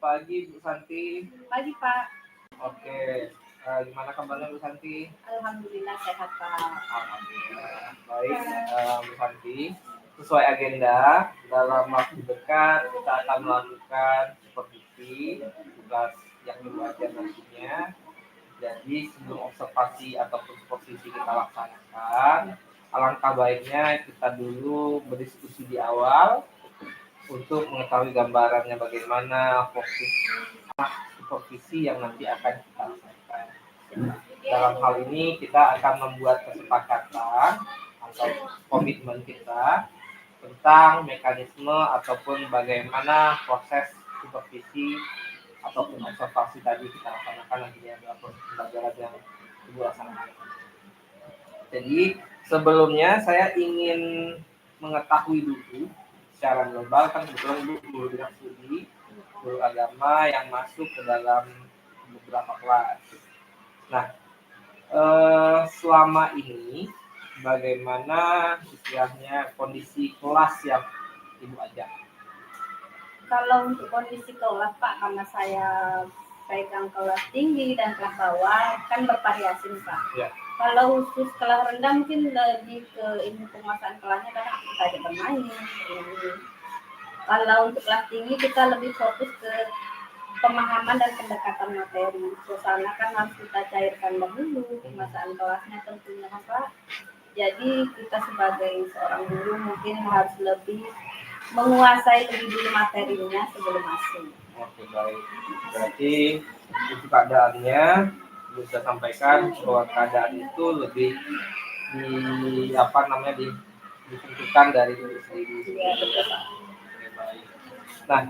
pagi Bu Santi. Pagi Pak. Oke, gimana kabarnya Bu Santi? Alhamdulillah sehat Pak. Alhamdulillah. Baik, Bu Santi. Sesuai agenda, dalam waktu dekat kita akan melakukan supervisi tugas yang dulu aja nantinya. Jadi sebelum observasi ataupun supervisi kita laksanakan, alangkah baiknya kita dulu berdiskusi di awal untuk mengetahui gambarannya bagaimana fokus supervisi yang nanti akan kita laksanakan. Dalam hal ini kita akan membuat kesepakatan atau komitmen kita tentang mekanisme ataupun bagaimana proses supervisi ataupun observasi tadi kita laksanakan nantinya dalam pembelajaran yang Ibu laksanakan. Jadi sebelumnya saya ingin mengetahui dulu secara global, kan kebetulan Ibu guru bidang studi, guru agama yang masuk ke dalam beberapa kelas. Nah, selama ini bagaimana istilahnya kondisi kelas yang Ibu ajak? Kalau untuk kondisi kelas Pak, karena saya pegang kelas tinggi dan kelas bawah kan bervariasi Pak. Ya. Kalau khusus kelas rendah mungkin lebih ke ilmu penguasaan kelasnya karena kita aja bermain. Kalau untuk kelas tinggi kita lebih fokus ke pemahaman dan pendekatan materi. Suasana kan harus kita cairkan dahulu penguasaan kelasnya tentunya Pak. Jadi kita sebagai seorang guru mungkin harus lebih menguasai lebih dulu materinya sebelum masuk. Oke, baik. Berarti itu keadaannya bisa sampaikan bahwa keadaan itu lebih ditentukan dari diri sendiri. Ya, betul Pak. Oke, baik. Nah,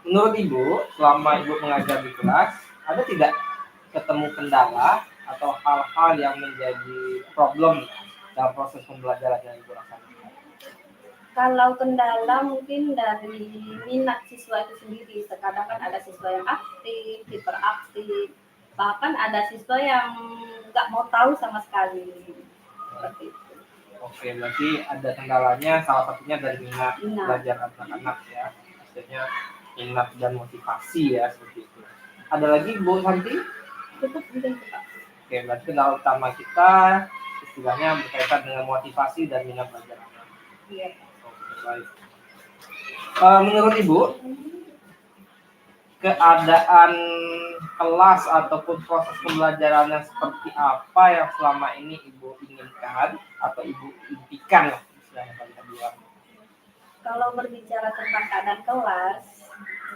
menurut Ibu selama Ibu mengajar di kelas ada tidak ketemu kendala atau hal-hal yang menjadi problem dalam proses pembelajaran yang Ibu lakukan? Kalau kendala mungkin dari minat siswa itu sendiri. Terkadang kan ada siswa yang aktif, hiperaktif, bahkan ada siswa yang nggak mau tahu sama sekali. Seperti itu. Oke, berarti ada kendalanya, salah satunya dari minat belajar anak-anak ya. Maksudnya minat dan motivasi ya, seperti itu. Ada lagi Bu Santi? Cukup mungkin Pak. Oke, berarti kendala utama kita istilahnya berkaitan dengan motivasi dan minat belajar anak. Iya. Oke, baik. Menurut Ibu, keadaan kelas ataupun proses pembelajaran yang seperti apa yang selama ini Ibu inginkan atau Ibu impikan lah istilahnya kalau kita bilang? Kalau berbicara tentang keadaan kelas,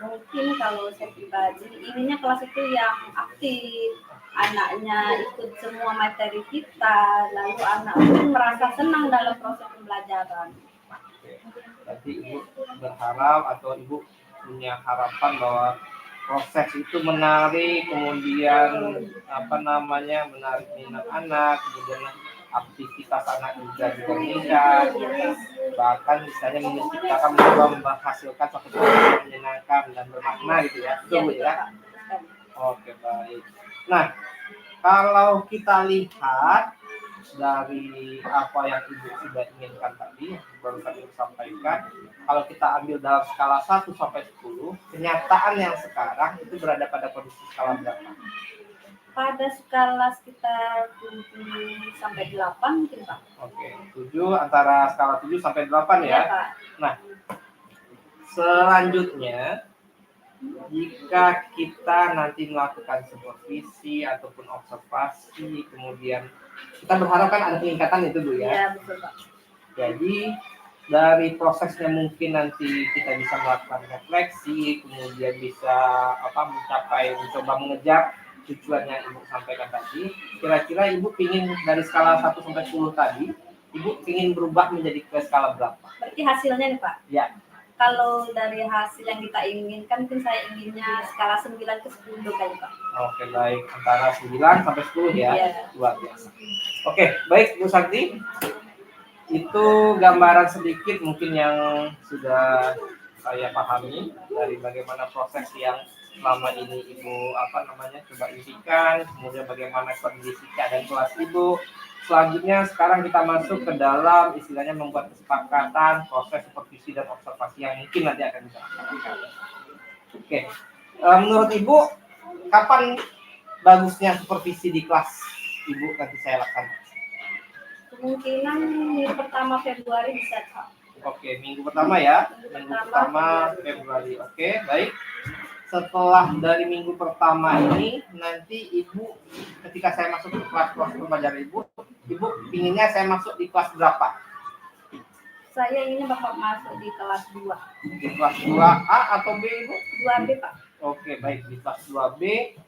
mungkin kalau saya pribadi inginnya kelas itu yang aktif, anaknya ikut semua materi kita, lalu anak pun merasa senang dalam proses pembelajaran. Oke. Berarti Ibu berharap atau Ibu punya harapan bahwa proses itu menarik, kemudian menarik minat anak, kemudian aktivitas anak juga meningkat, bahkan misalnya menciptakan menghasilkan satu proses yang menyenangkan dan bermakna gitu ya, betul ya? Oke, baik. Nah, kalau kita lihat dari apa yang Ibu sudah inginkan tadi, baru tadi sampaikan, kalau kita ambil dalam skala 1 sampai 10, kenyataan yang sekarang itu berada pada kondisi skala berapa? Pada skala sekitar 7 sampai 8 mungkin Pak. Oke, 7 antara skala 7 sampai 8 ya. Iya, Pak. Nah, selanjutnya jika kita nanti melakukan supervisi ataupun observasi, kemudian kita berharap kan ada peningkatan itu Bu ya. Iya, betul Pak. Jadi dari prosesnya mungkin nanti kita bisa melakukan refleksi, kemudian bisa mencoba mengejar tujuan yang Ibu sampaikan tadi. Kira-kira Ibu ingin dari skala 1 sampai 10 tadi, Ibu ingin berubah menjadi ke skala berapa? Berarti hasilnya nih Pak? Ya. Kalau dari hasil yang kita inginkan, mungkin saya inginnya skala 9 ke 10 kali Pak. Oke, baik. Antara 9 sampai 10 ya? Iya. Luar biasa. Oke, baik Bu Santi. Itu gambaran sedikit mungkin yang sudah saya pahami dari bagaimana proses yang selama ini Ibu coba impikan, kemudian bagaimana kondisi keadaan kelas Ibu. Selanjutnya sekarang kita masuk ke dalam istilahnya membuat kesepakatan proses supervisi dan observasi yang mungkin nanti akan kita lakukan. Oke. Menurut Ibu, kapan bagusnya supervisi di kelas Ibu nanti saya laksanakan? Kemungkinan minggu pertama Februari bisa, Pak. Oke, minggu pertama ya. Minggu pertama Februari. Oke, baik. Setelah dari minggu pertama ini, nanti Ibu, ketika saya masuk ke kelas-kelas pembelajaran Ibu inginnya saya masuk di kelas berapa? Saya ingin Bapak masuk di kelas 2. Di kelas 2A atau B, Ibu? 2B, Pak. Oke, baik. Di kelas 2B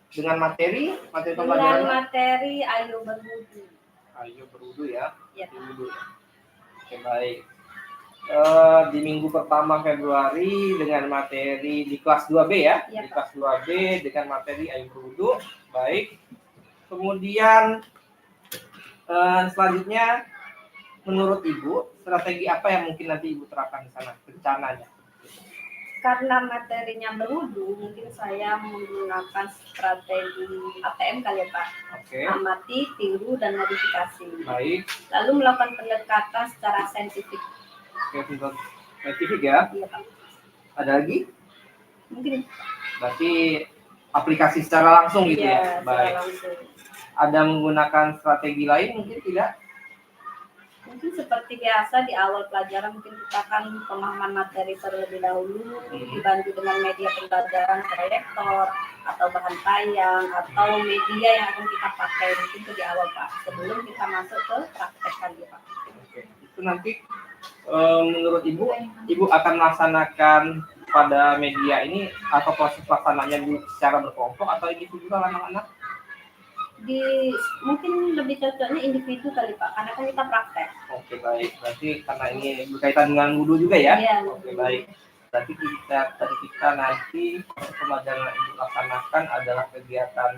dengan materi Dengan pembelajaran. materi Ayo Berwudu. Ayo berwudu ya. Ya, Berwudu ya. Oke, baik. Di minggu pertama Februari dengan materi di kelas 2B ya. Ya, di kelas 2B dengan materi Ayo Berwudu. Baik. Kemudian selanjutnya menurut Ibu, strategi apa yang mungkin nanti Ibu terapkan di sana rencananya? Karena materinya berwudu, mungkin saya menggunakan strategi ATM kali ya, Pak. Oke. Amati, tiru, dan modifikasi. Baik. Lalu melakukan pendekatan secara saintifik. Oke, untuk saintifik ya. Iya, Pak. Ada lagi? Mungkin. Berarti aplikasi secara langsung gitu Iya, ya. Baik. langsung. Ada menggunakan strategi lain mungkin tidak? Mungkin seperti biasa di awal pelajaran mungkin kita akan pemahaman materi terlebih dahulu, dibantu dengan media pembelajaran proyektor atau bahan tayang atau media yang akan kita pakai mungkin itu di awal, Pak, sebelum kita masuk ke praktek kali, Pak. Oke. Itu nanti menurut Ibu akan melaksanakan pada media ini atau proses pelaksananya secara berkelompok atau individual anak-anak? Mungkin lebih cocoknya individu kali, Pak, karena kan kita praktek. Oke, baik. Berarti karena ini berkaitan dengan wudu juga ya? Iya. Oke, baik. Berarti kita nanti proses pembelajaran yang dilaksanakan adalah kegiatan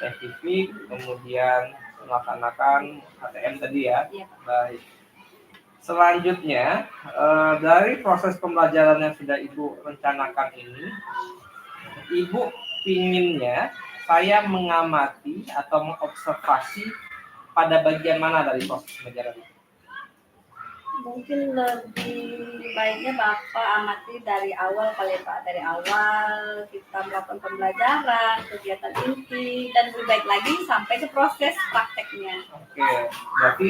saintifik, kemudian melaksanakan ATM tadi ya? Iya, Pak. Baik. Selanjutnya, dari proses pembelajaran yang sudah Ibu rencanakan ini, Ibu pinginnya saya mengamati atau mengobservasi pada bagian mana dari proses pembelajaran itu? Mungkin lebih baiknya Bapak amati dari awal kali, Pak. Dari awal kita melakukan pembelajaran, kegiatan inti, dan lebih baik lagi sampai ke proses prakteknya. Oke, berarti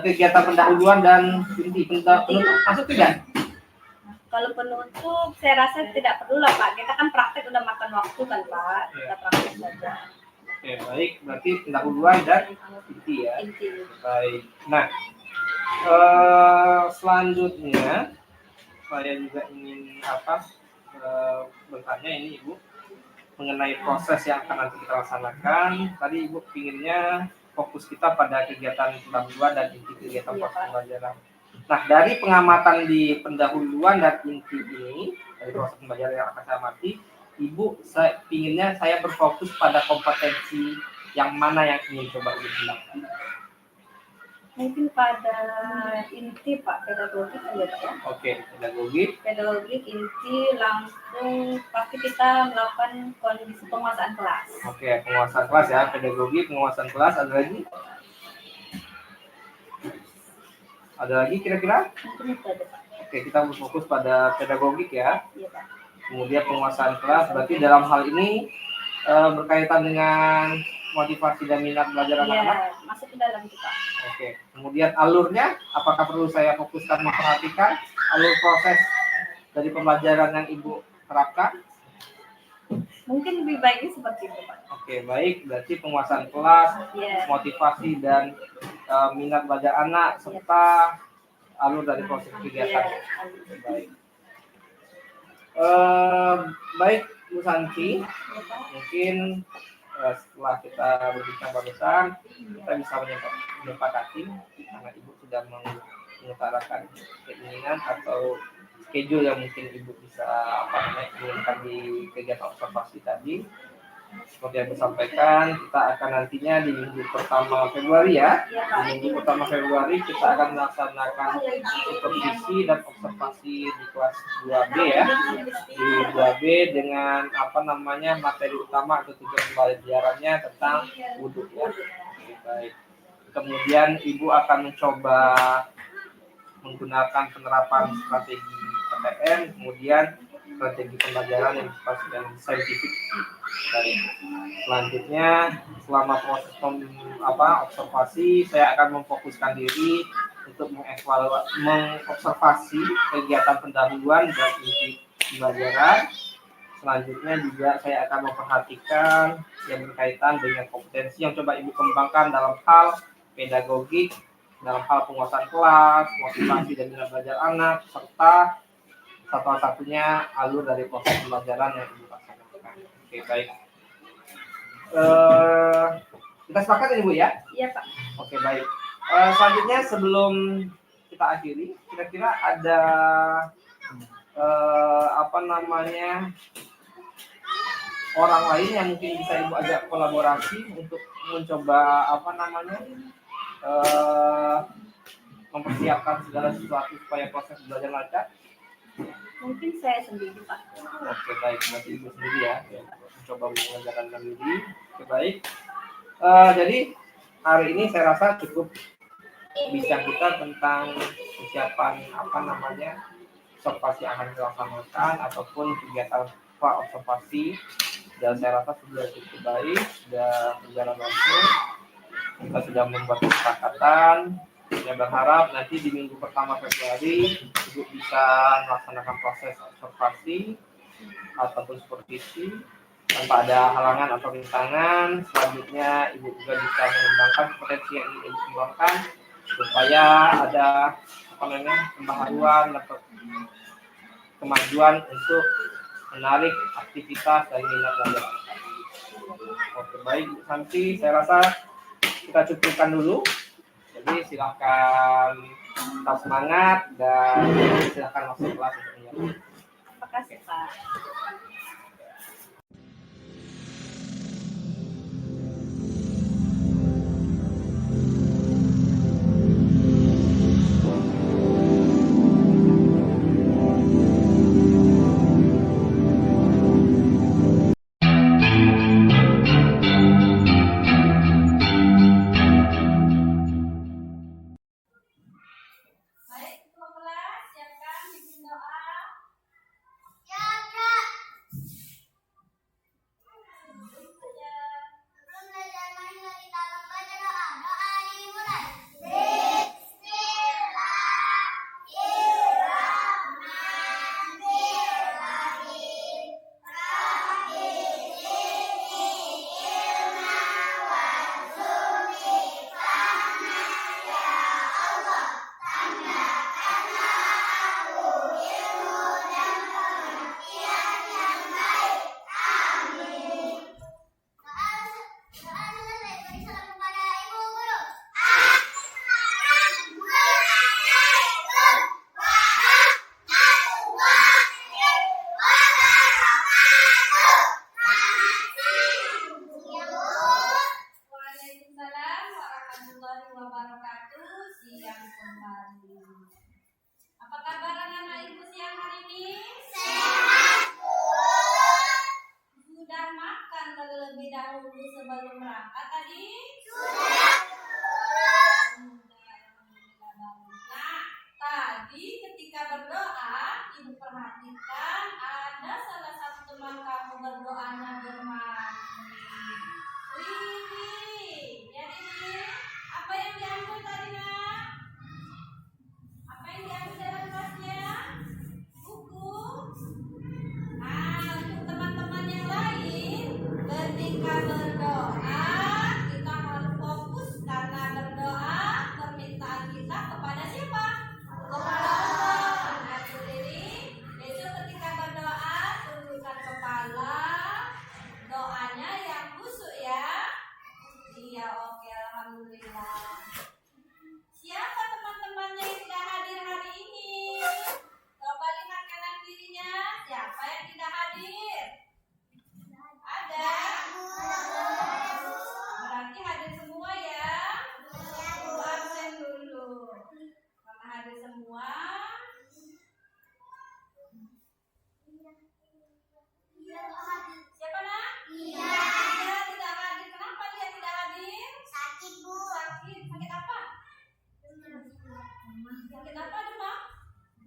kegiatan pendahuluan dan inti penutup masuk tidak? Kalau penutup, saya rasa tidak perlu lah, Pak. Kita kan praktek udah makan waktu kan, Pak. Kita praktek saja. Oke, baik. Berarti pendahuluan dan inti ya. Inti. Baik. Nah, selanjutnya saya juga ingin bertanya ini Ibu mengenai proses yang akan nanti kita laksanakan. Tadi Ibu pinginnya fokus kita pada kegiatan pendahuluan dan inti kegiatan proses pembelajaran. Nah, dari pengamatan di pendahuluan dan inti ini, dari proses pembelajaran yang akan saya amati, Ibu pinginnya saya berfokus pada kompetensi yang mana yang ingin coba Ibu bilang? Mungkin pada inti, Pak, pedagogik aja, Pak ya. Oke, pedagogik. Pedagogik inti langsung pasti kita melakukan kondisi penguasaan kelas. Oke, penguasaan kelas ya, pedagogi, penguasaan kelas. Ada lagi? Ada lagi kira-kira? Mungkin itu aja, Pak. Oke, kita berfokus pada pedagogik ya. Iya, Pak. Kemudian penguasaan kelas, berarti dalam hal ini berkaitan dengan motivasi dan minat belajar anak-anak? Iya, masuk ke dalam itu, Pak. Oke, kemudian alurnya, apakah perlu saya fokuskan memperhatikan alur proses dari pembelajaran yang Ibu terapkan? Mungkin lebih baiknya seperti itu, Pak. Oke, baik. Berarti penguasaan kelas, Iya. motivasi dan minat belajar anak, serta alur dari proses kegiatan. Iya. Baik. Baik, Bu Santi. Mungkin setelah kita berbincang barusan, kita bisa menyepakati karena Ibu sudah mengutarakan keinginan atau schedule yang mungkin Ibu bisa inginkan di kegiatan observasi tadi. Seperti yang disampaikan, kita akan nantinya di minggu pertama Februari ya. Di minggu pertama Februari kita akan melaksanakan supervisi dan observasi di kelas 2B ya. Di 2B dengan materi utama atau tujuan pembelajarannya tentang wudu ya. Baik. Kemudian Ibu akan mencoba menggunakan penerapan strategi PTM, kemudian strategi pembelajaran yang pas dan saintifik. Baik. Selanjutnya, selama proses observasi, saya akan memfokuskan diri untuk mengobservasi kegiatan pendahuluan dan inti pembelajaran. Selanjutnya juga saya akan memperhatikan yang berkaitan dengan kompetensi yang coba Ibu kembangkan dalam hal pedagogik, dalam hal penguasaan kelas, motivasi dan minat belajar anak, serta satu-satunya alur dari proses pembelajaran yang Ibu laksanakan. Oke, baik. Kita sepakat ini Bu ya? Iya Pak. Oke, baik. Selanjutnya sebelum kita akhiri, kira-kira ada orang lain yang mungkin bisa Ibu ajak kolaborasi untuk mencoba mempersiapkan segala sesuatu supaya proses belajar lancar? Mungkin saya sendiri Pak. Oke, baik, berarti Ibu sendiri ya, mencoba mengajarkan diri. Oke, baik. Jadi hari ini saya rasa cukup bincang kita tentang persiapan observasi akan dilaksanakan ataupun kegiatan observasi, dan saya rasa sudah cukup baik, sudah berjalan langsung. Kita sudah membuat kesepakatan. Saya berharap nanti di minggu pertama Februari Ibu bisa melaksanakan proses observasi ataupun supervisi tanpa ada halangan atau rintangan. Selanjutnya Ibu juga bisa mengembangkan potensi yang ingin Ibu kembangkan supaya ada pembaharuan atau kemajuan untuk menarik aktivitas dan minat belajar. Oke, baik Bu Santi, saya rasa kita cukupkan dulu. Jadi silakan tetap semangat dan silakan masuk kelas untuk menjawab. Terima kasih Pak.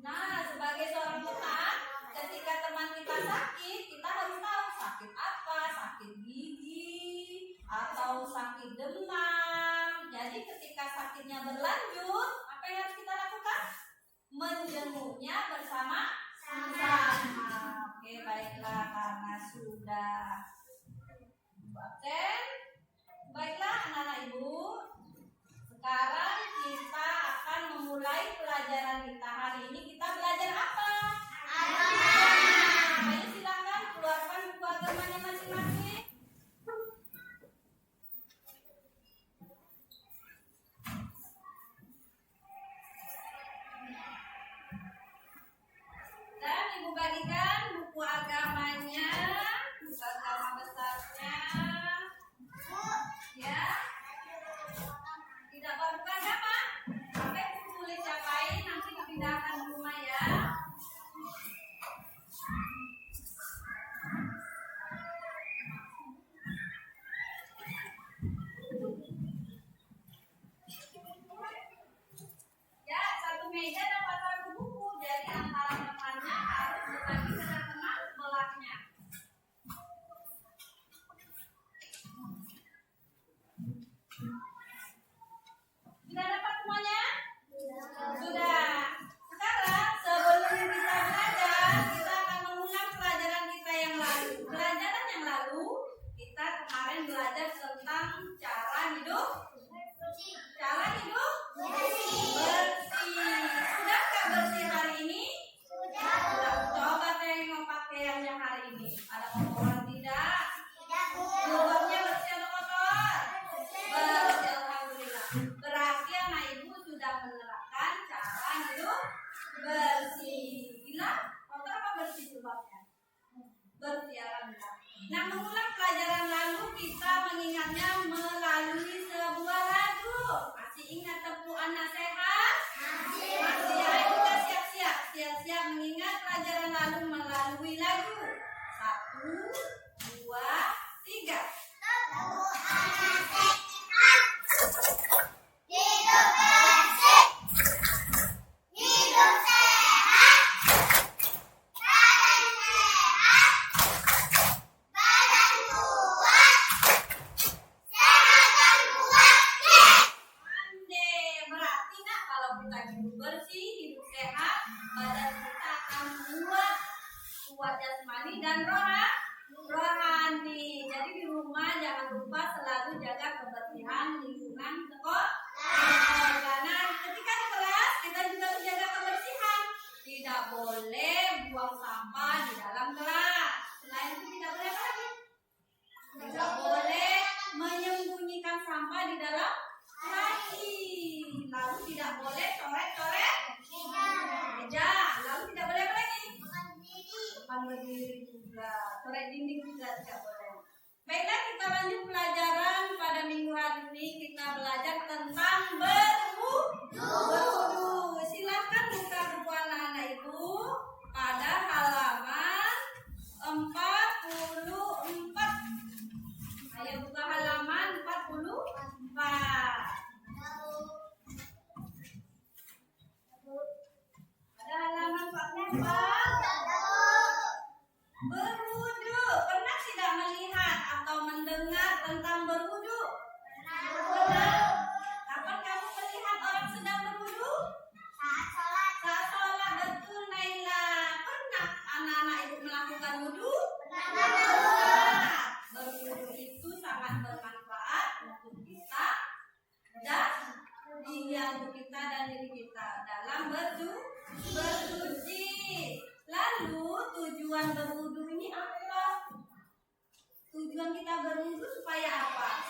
Nah, sebagai seorang teman, ketika teman kita pelajaran kita. Hari ini kita belajar apa? Ayo silakan keluarkan buku agamanya masing-masing. Dan Ibu bagikan buku agamanya, buku agama besarnya. Ya. Tidak bukan apa? Pakai buku tulis yang lain nanti dipindahkan ke rumah ya. Ya, satu meja dapat satu buku. Jadi antara temannya harus berbagi dengan teman sebelahnya. Sudah dapat semuanya? Sudah. Sekarang sebelum kita belajar, kita akan mengulang pelajaran kita yang lalu. Pelajaran yang lalu, kita kemarin belajar tentang cara hidup. Cara hidup bersih. Sudahkah bersih hari ini? Sudah. Coba tengok pakaiannya hari ini. Ada kotoran tidak? Jilbabnya bersih atau kotor? Bersih, alhamdulillah. Berarti anak ibu sudah menerapkan cara hidup bersih. Bilang kotor apa bersih jilbabnya? Bersih, alhamdulillah. Nah, mengulang pelajaran lalu kita mengingatnya melalui sebuah lagu. Masih ingat tepuk anak sehat? Masih. Ayo kita siap-siap mengingat pelajaran lalu melalui lagu. 1, 2, 3. Tepuk anak sehat, hidup bersih, hidup sehat, badan sehat, badan kuat, sehat dan kuat. Pandai. Berarti nak kalau kita hidup bersih, hidup sehat, badan kita akan kuat jasmani dan rohani. Jadi di rumah jangan lupa selalu jaga kebersihan lingkungan sekolah. Karena ketika di kelas kita juga harus jaga kebersihan. Tidak boleh buang sampah di dalam kelas. Selain itu tidak boleh apa lagi? Tidak boleh menyembunyikan sampah di dalam lagi. Lalu tidak boleh coret-coret meja. Lalu tidak boleh apa lagi? Depan berdiri juga. Coret dinding juga tidak boleh. Baiklah, kita lanjut pelajaran. Pada minggu hari ini kita belajar tentang berwudu. Silakan buka buku anak-anak ibu pada halaman 44. Ayo buka halaman 44. Ada halaman 44. Berwudu. Pernah tidak melihat atau mendengar tentang berwudu? Pernah. Kapan kamu melihat orang sedang berwudu? Saat sholat. Betul, Naila. Pernah anak-anak ibu melakukan wudu? Pernah. Berwudu itu sangat bermanfaat untuk kita dan diri kita dalam bersuci. Lalu tujuan berwudu ini apa? Tujuan kita berwudu supaya apa?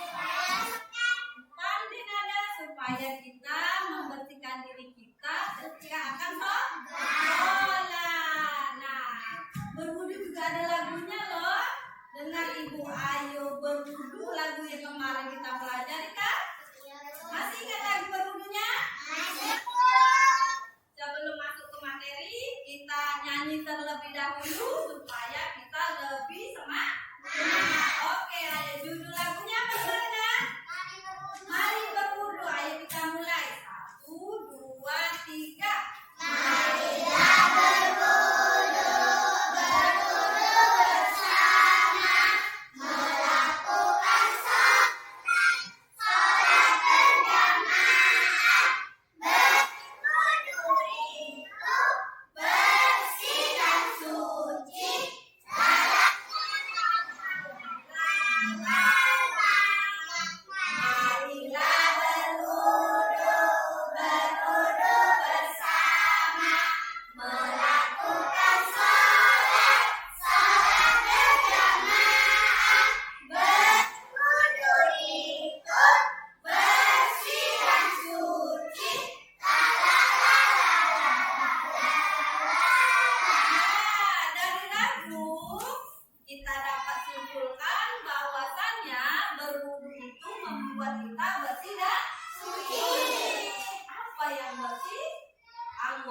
Pandai nada, supaya kita membersihkan diri kita ketika akan sholat. Nah, berwudu juga ada lagunya loh. Dengar ibu, ayo berwudu, lagu yang kemarin kita pelajari kan? Masih ingat lagu berwudunya? Sebelum masuk ke materi, kita nyanyi terlebih dahulu supaya kita lebih semangat. Oke, ayo judul lagunya apa sebenarnya? Mari berwudu. Ayo kita mulai. 1, 2, 3.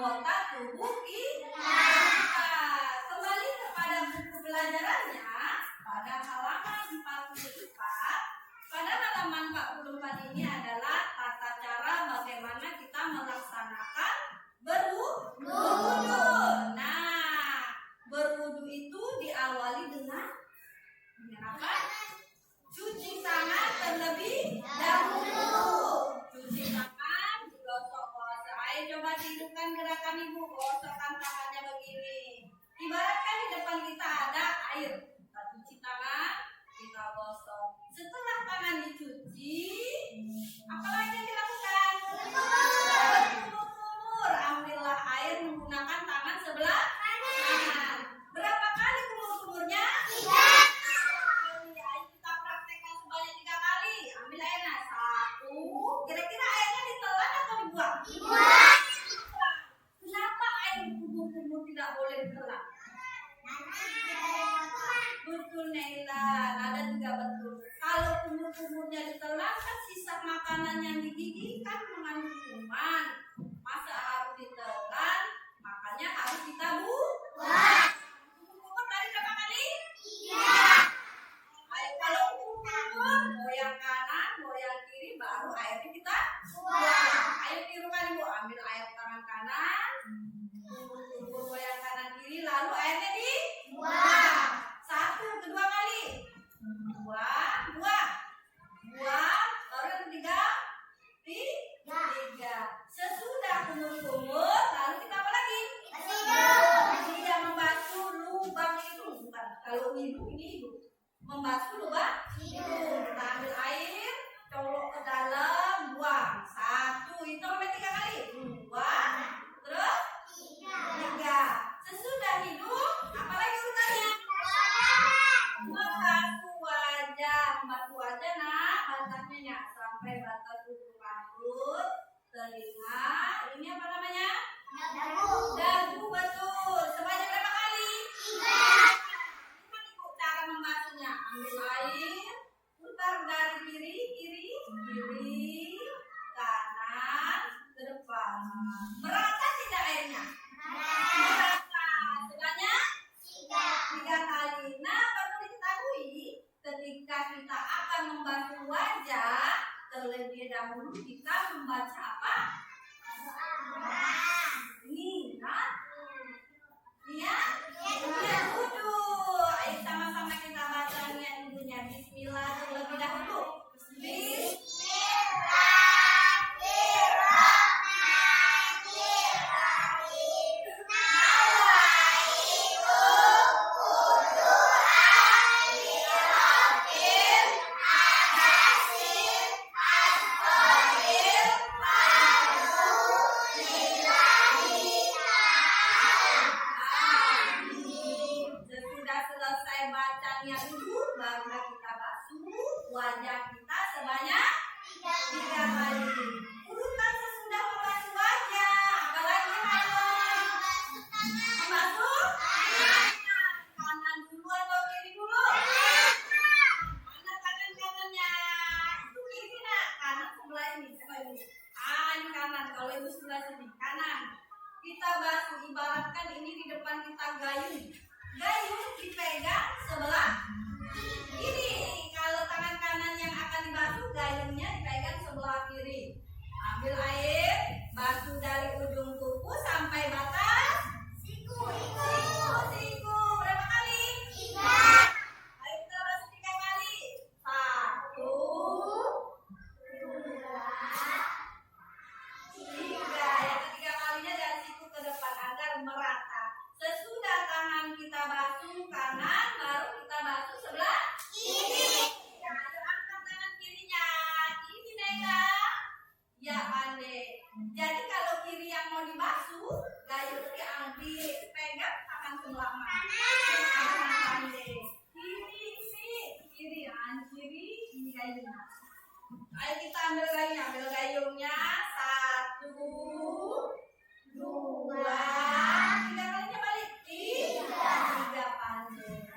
anggota tubuh kita. Kembali kepada buku pelajarannya pada halaman 44. Pada halaman 44 ini adalah tata cara bagaimana kita melaksanakan berwudu. Nah, berwudu itu diawali dengan apa? Cuci tangan terlebih dahulu. Cuci tangan, gosok-gosok. Ayo coba tunjukkan gerakan ibu, gosokkan tangannya begini. Ibaratkan di depan kita ada air. Kita cuci tangan, kita gosok. Setelah tangan dicuci, apa lagi yang dilakukan? Kumur. Ambillah air menggunakan tangan sebelah kanan. Berapa kali kumur-kumurnya? 3 kali. Ayo kita praktekkan sebanyak 3 kali. Ambil airnya. 1. Kira-kira airnya ditelan atau dibuang? Dibuang. Kenapa air kumur-kumur tidak boleh ditelan? Betul Naila, ada juga betul. Kalau kumur-kumurnya ditelan kan sisa makanan yang digigit kan mengandung kuman. Masa harus ditelan, makanya harus kita buang. Kumur tadi berapa kali? 3. Ayo kalau kumur, goyang kanan, goyang kiri, baru airnya kita buang. Ayo tirukan ibu, ambil air tangan kanan, kumur goyang kanan kiri, lalu airnya dibuang. 1, kedua kali. 2, baru yang ketiga. 3. Sesudah kumur-kumur, lalu kita apa lagi? Tidak membasuh lubang hidung, bukan. Kalau hidung ini hidung. Membasuh lubang hidung. Kita ambil air, colok ke dalam, buang. 1, itu sampai 3 kali. 2, terus 3. Sesudah hidung, apa lagi urutannya? Membasuh wajah nak, batasnya sampai batas ujung rambut, telinga, ini apa namanya? Dagu, betul. Sebanyak berapa kali? 3. Cara membasuhnya, ambil air, putar dari kiri, kanan, ke depan. Merata tidak airnya? Merata. Sebanyak 3 kali. Nah, perlu diketahui ketika kita akan membasuh wajah, terlebih dahulu kita membaca apa? Ini, kan? Iya? Niat wudu. Ayo sama-sama kita baca niat wudunya. Bismillah terlebih dahulu. Sesudah selesai baca niat wudu, barulah kita basuh wajah kita sebanyak 3 kali. Urutan sesudah membasuh wajah, apalagi harus membasuh kanan dulu atau kiri dulu? Mana kanannya? Itu kiri nak, kanan sebelah ini. Ini kanan, kalau itu sebelah sini, kanan. Kita basuh, ibaratkan ini di depan kita gayung. Gayung dipegang sebelah kiri. Kalau tangan kanan yang akan dibasuh, gayungnya dipegang sebelah kiri. Ambil air, basuh dari ujung kuku sampai batas siku. Berapa kali? 3. Ayo kita basuh 3 kali. 1, 2, 3. Yang ketiga kalinya dari siku ke depan agar merata. Sesudah tangan kita basuh kanan, baru kita basuh sebelah kiri. Ayo angkat tangan kirinya. Kiri Nela. Ya pandai. Jadi kalau kiri yang mau dibasuh, gayung diambil, pegang tangan sebelah kanan. Pandai. Kiri, ini gayungnya. Ayo kita ambil gayungnya. 1, 2, 3 kalinya balik. 3 pandai.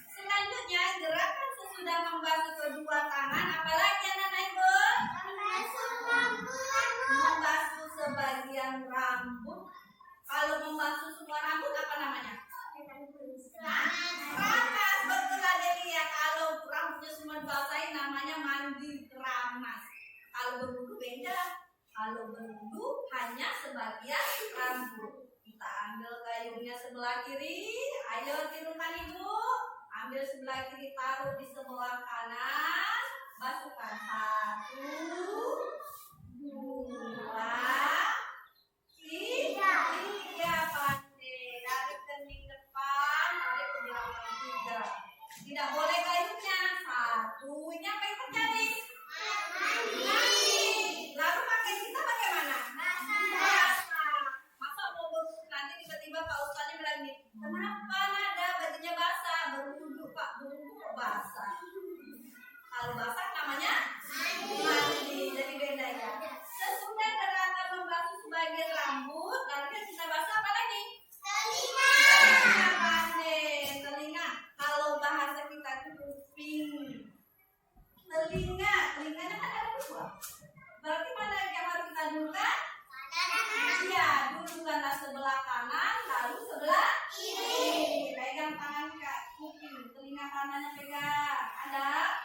Selanjutnya gerakan sesudah membasuh kedua tangan, apalagi anak-anak ibu? Membasuh sebagian rambut Kalau membasuh semua rambut apa namanya? Keramas. Betul Adelia. Kalau rambutnya semua dibasahin namanya mandi keramas. Kalau berwudu beda. Kalau berwudu hanya sebagian rambut. Kita ambil gayungnya sebelah kiri. Ayo tirukan ibu. Ambil sebelah kiri, taruh di sebelah kanan. Masukkan 1, 2, 3. Pandai. Dari kening depan, tarik ke belakang 3. Tidak boleh gayungnya. 1. Ini apa yang terjadi? Lalu pakaian kita bagaimana? Basah. Masa mau berwudu nanti tiba-tiba Pak Ustaznya bilang nih, kenapa Nada bajunya basah? Berwudu Pak, berwudu kok basah? Kalau basah namanya mandi, jadi beda ya. Sesudah gerakan membasuh sebagian rambut, lalu kita basah apa lagi? Telinga. Pandai, telinga. Kalau bahasa kita itu kuping. Telinganya kan ada 2. Berarti mana yang harus kita dulukan? Iya, dulukanlah sebelah kanan, lalu sebelah kiri. Pegang tangan kak, kuping, telinga kanannya pegang. Ada?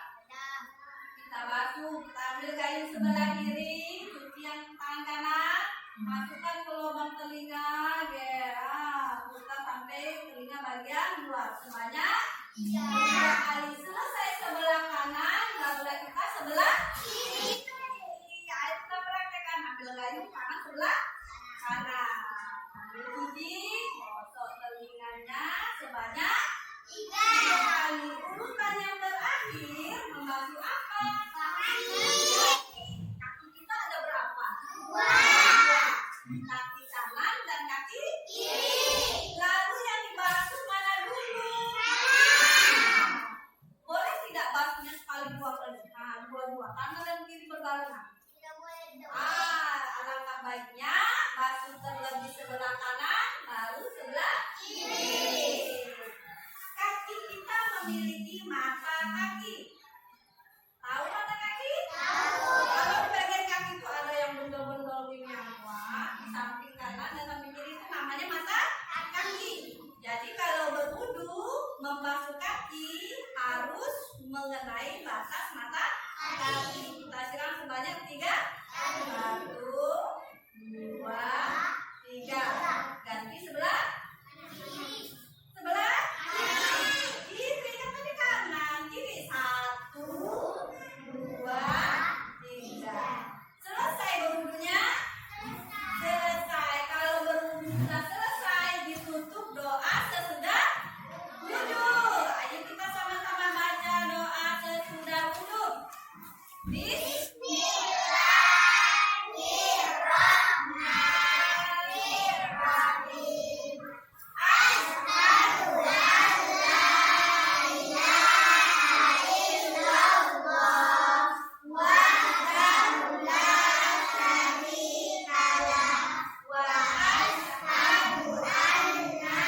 Kita basuh, kita ambil gayung sebelah kiri, cuci yang tangan kanan, masukkan ke lubang telinga, buka sampai telinga bagian luar sebanyak 3 kali. Selesai sebelah kanan, lalu kita sebelah kiri. Ayo kita praktekkan, ambil gayung tangan sebelah kanan, ambil gigi, gosok telinganya sebanyak 3 kali. Urutan yang terakhir membasuh apa? Kaki kita ada berapa? 2. Kaki kanan dan kaki kiri. Lalu yang dibasuh mana dulu? Boleh tidak basuhnya sekali 2 kali? Nah, 2-2. Kanan dan kiri berbarengan. Alangkah baiknya basuh terlebih sebelah kanan, lalu sebelah kiri. Kaki kita memiliki mata kaki. Tahu mata kaki? Tahu. Kalau di bagian kaki itu ada yang bendol-bendol yang di samping kanan dan samping kiri itu namanya mata kaki. Jadi kalau berwudu membasuh kaki harus mengenai batas mata kaki. Kita siram sebanyak 3. 1, 2, 3. Ganti sebelah kiri, kan tadi kanan, kiri. 1, 2, 3. Selesai berwudunya? Selesai. Kalau berwudu sudah selesai, ditutup doa sesudah wudu. Ayo kita sama-sama baca doa sesudah wudu. Bismillahirrahmanirrahim. Asyhadu an la ilaha illallah wahdahu la syarika lah wa asyhadu anna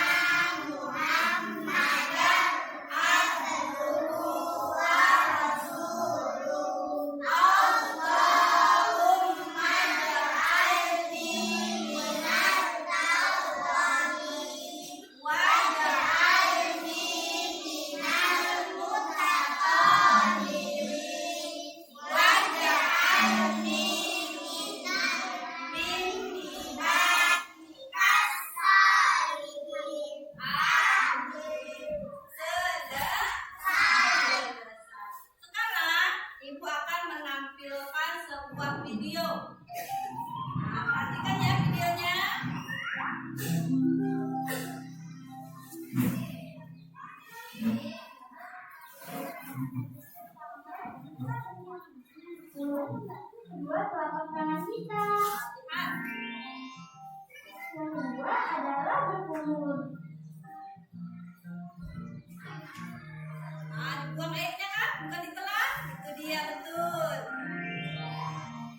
Muhammadan abduhu wa rasuluh. Allahumma ja'alni minat tawwabin wa ja'alni minal mutatahhirin wa ja'alni min ibadikas salihin. Amin. Selesai. Sekarang ibu akan menampilkan sebuah video. Nah, perhatikan ya videonya. Kedua telapak tangan kita. Yang kedua adalah berkumur. Nah, dibuang airnya kan? Bukan ditelan? Itu dia, betul.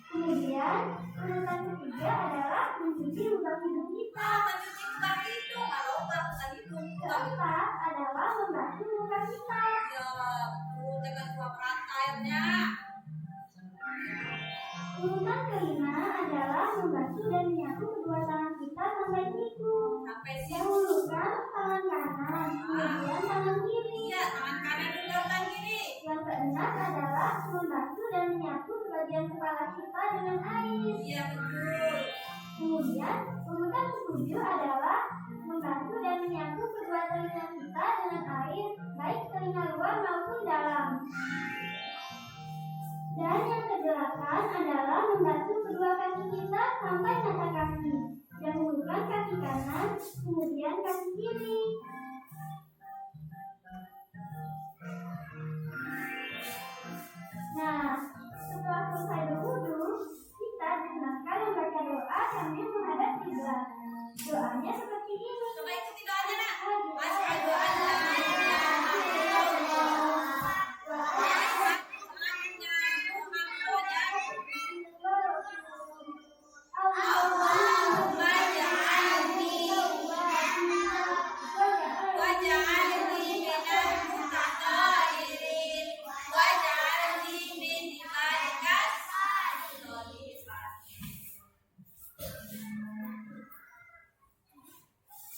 Kemudian urutan ketiga adalah mencuci lubang hidung kita. Mencuci lubang hidung, kalau lubang bukan hidung. Keempat adalah membasuh muka kita. Ya, betul. Dengan suap rata airnya. Urutan kelima adalah membasuh dan menyapu kedua tangan kita sampai siku. gerakan adalah membasuh kedua kaki kita sampai mata kaki. Dahulukan kaki kanan, kemudian kaki kiri. Nah, setelah selesai berwudu, kita disunahkan membaca doa sambil menghadap kiblat. Doanya seperti ini. Coba ikuti doanya, Nak. Asyhadu an la ilaha illallah wa asyhadu anna Allahumma ja'alni waj'alni minal mutatahhirin waj'alni min ibadikas sholihin.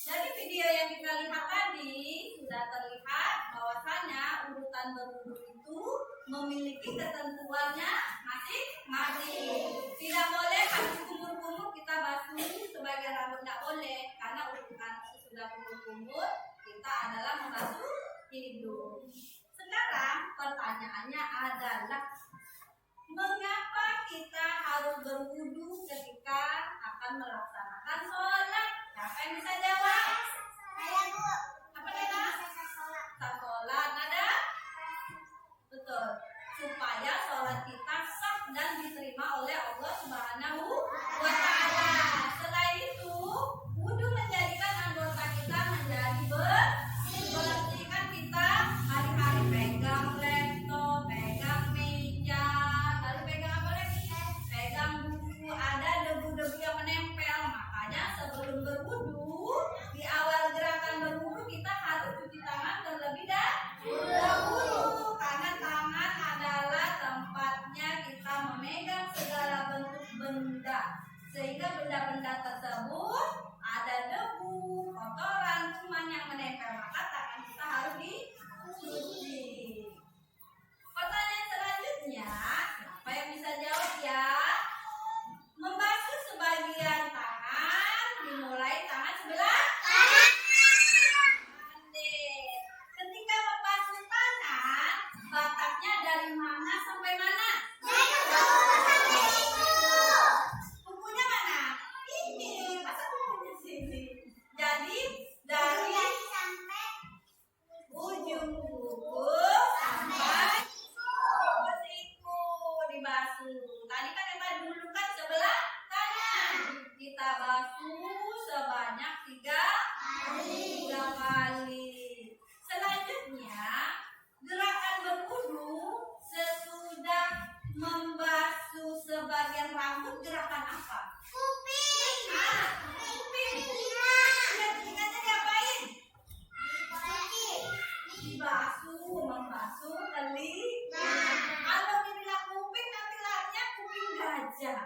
Dari video yang kita lihat tadi sudah terlihat bahwasanya urutan berwudu itu memiliki ketentuannya masing-masing. Tidak boleh habis kumur-kumur kita basuh sebagai rambut, tidak boleh, karena urutan sesudah kumur-kumur kita adalah membasuh hidung. Sekarang pertanyaannya adalah mengapa kita harus berwudu ketika akan melaksanakan sholat? Siapa yang bisa jawab? Saya, Bu. Apa Nana? Saat sholat, Nada? Betul. Supaya sholat kita sah dan diterima oleh Allah Subhanahu wa Ta'ala. Selain itu, wudu menjadikan anggota kita menjadi bersih. Kan kita hari-hari pegang laptop, pegang meja, lalu pegang apa lagi? Pegang buku, ada debu-debu yang menempel. Makanya sebelum berwudu, di awal gerakan berwudu kita harus cuci tangan terlebih dahulu, karena tangan adalah tempatnya kita memegang segala bentuk benda, sehingga benda-benda tersebut ada debu, kotoran, kuman yang menempel, maka tangan kita harus dicuci. Pertanyaan selanjutnya, siapa yang bisa jawab ya? Membasuh sebagian tangan, dimulai tangan sebelah kanan. Ketika membasuh tangan, batasnya dari mana sampai mana? Kukunya mana? Ini, masa kukunya sini? Jadi dari ujung kuku sampai siku dibasuh. Tadi kan yang tadi dulu kan sebelah kanan. Kita basuh sebanyak 3 kali. Selanjutnya, gerakan berwudu sesudah membasuh sebagian rambut, gerakan apa? Kuping. Kuping. Telinganya diapain? Dibasuh, membasuh telinga. Kalau dibilang kuping, nanti larinya kuping gajah.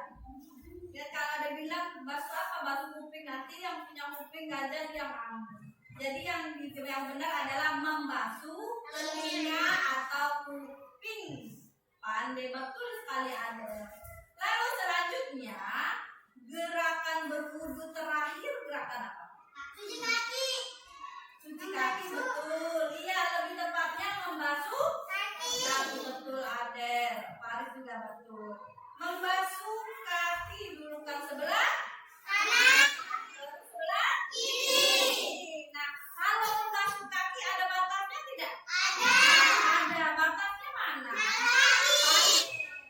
Ya, kalau ada bilang basuh apa? Basuh kuping, nanti yang punya kuping gajah dia ngambek. Jadi yang benar adalah membasuh telinga atau kuping. Pandai betul sekali Anda. Lalu selanjutnya, gerakan berwudu terakhir gerakan apa? Cuci kaki. Cuci kaki, betul. Iya, lebih tepatnya membasuh Kaki. betul Adel. Paris juga betul. Membasuh kaki dulu kan sebelah Kanan. sebelah kiri. Nah, kalau membasuh kaki ada batasnya tidak? Ada. Ada. Batasnya mana?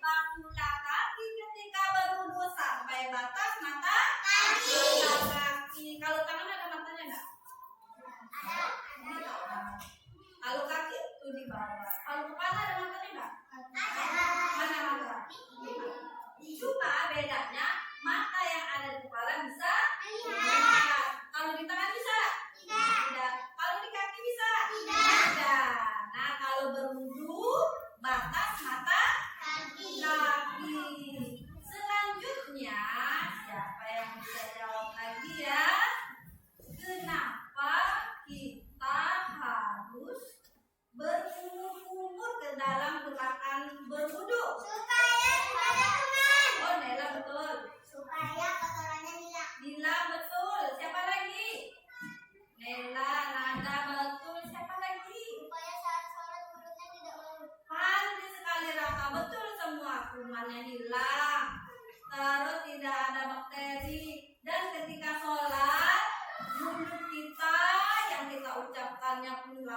Basuhlah kaki ketika berwudu sampai batas mata kaki. Kalau tangan ada matanya enggak? Kalau kaki itu di bawah. Kalau kepala ada matanya enggak? Mana mata? Cuma bedanya mata yang